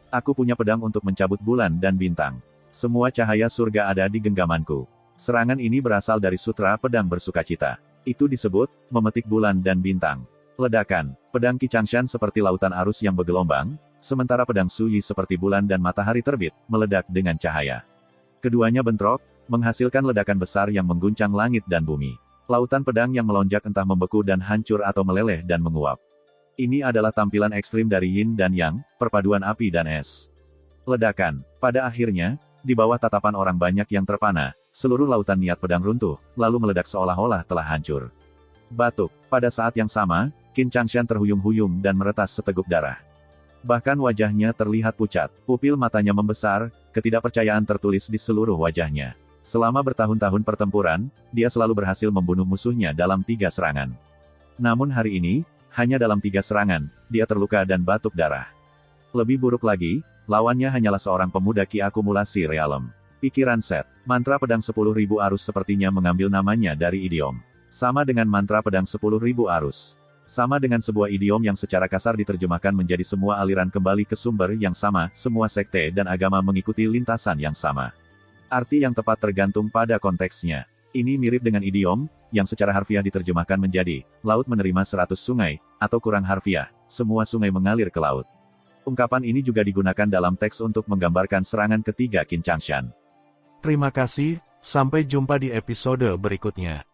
Aku punya pedang untuk mencabut bulan dan bintang. Semua cahaya surga ada di genggamanku. Serangan ini berasal dari sutra pedang bersukacita. Itu disebut, memetik bulan dan bintang. Ledakan. Pedang Qi Changshan seperti lautan arus yang bergelombang, sementara pedang Su Yi seperti bulan dan matahari terbit, meledak dengan cahaya. Keduanya bentrok, menghasilkan ledakan besar yang mengguncang langit dan bumi. Lautan pedang yang melonjak entah membeku dan hancur atau meleleh dan menguap. Ini adalah tampilan ekstrim dari Yin dan Yang, perpaduan api dan es. Ledakan. Pada akhirnya, di bawah tatapan orang banyak yang terpana, seluruh lautan niat pedang runtuh, lalu meledak seolah-olah telah hancur. Batuk. Pada saat yang sama, Qin Changshan terhuyung-huyung dan meretas seteguk darah. Bahkan wajahnya terlihat pucat, pupil matanya membesar, ketidakpercayaan tertulis di seluruh wajahnya. Selama bertahun-tahun pertempuran, dia selalu berhasil membunuh musuhnya dalam 3 serangan. Namun hari ini, hanya dalam 3 serangan, dia terluka dan batuk darah. Lebih buruk lagi, lawannya hanyalah seorang pemuda Qi akumulasi realem. Pikiran Set. Mantra pedang 10.000 arus sepertinya mengambil namanya dari idiom. Sama dengan mantra pedang 10.000 arus. Sama dengan sebuah idiom yang secara kasar diterjemahkan menjadi semua aliran kembali ke sumber yang sama, semua sekte dan agama mengikuti lintasan yang sama. Arti yang tepat tergantung pada konteksnya. Ini mirip dengan idiom, yang secara harfiah diterjemahkan menjadi, laut menerima 100 sungai, atau kurang harfiah, semua sungai mengalir ke laut. Ungkapan ini juga digunakan dalam teks untuk menggambarkan serangan ketiga Qin Changshan. Terima kasih, sampai jumpa di episode berikutnya.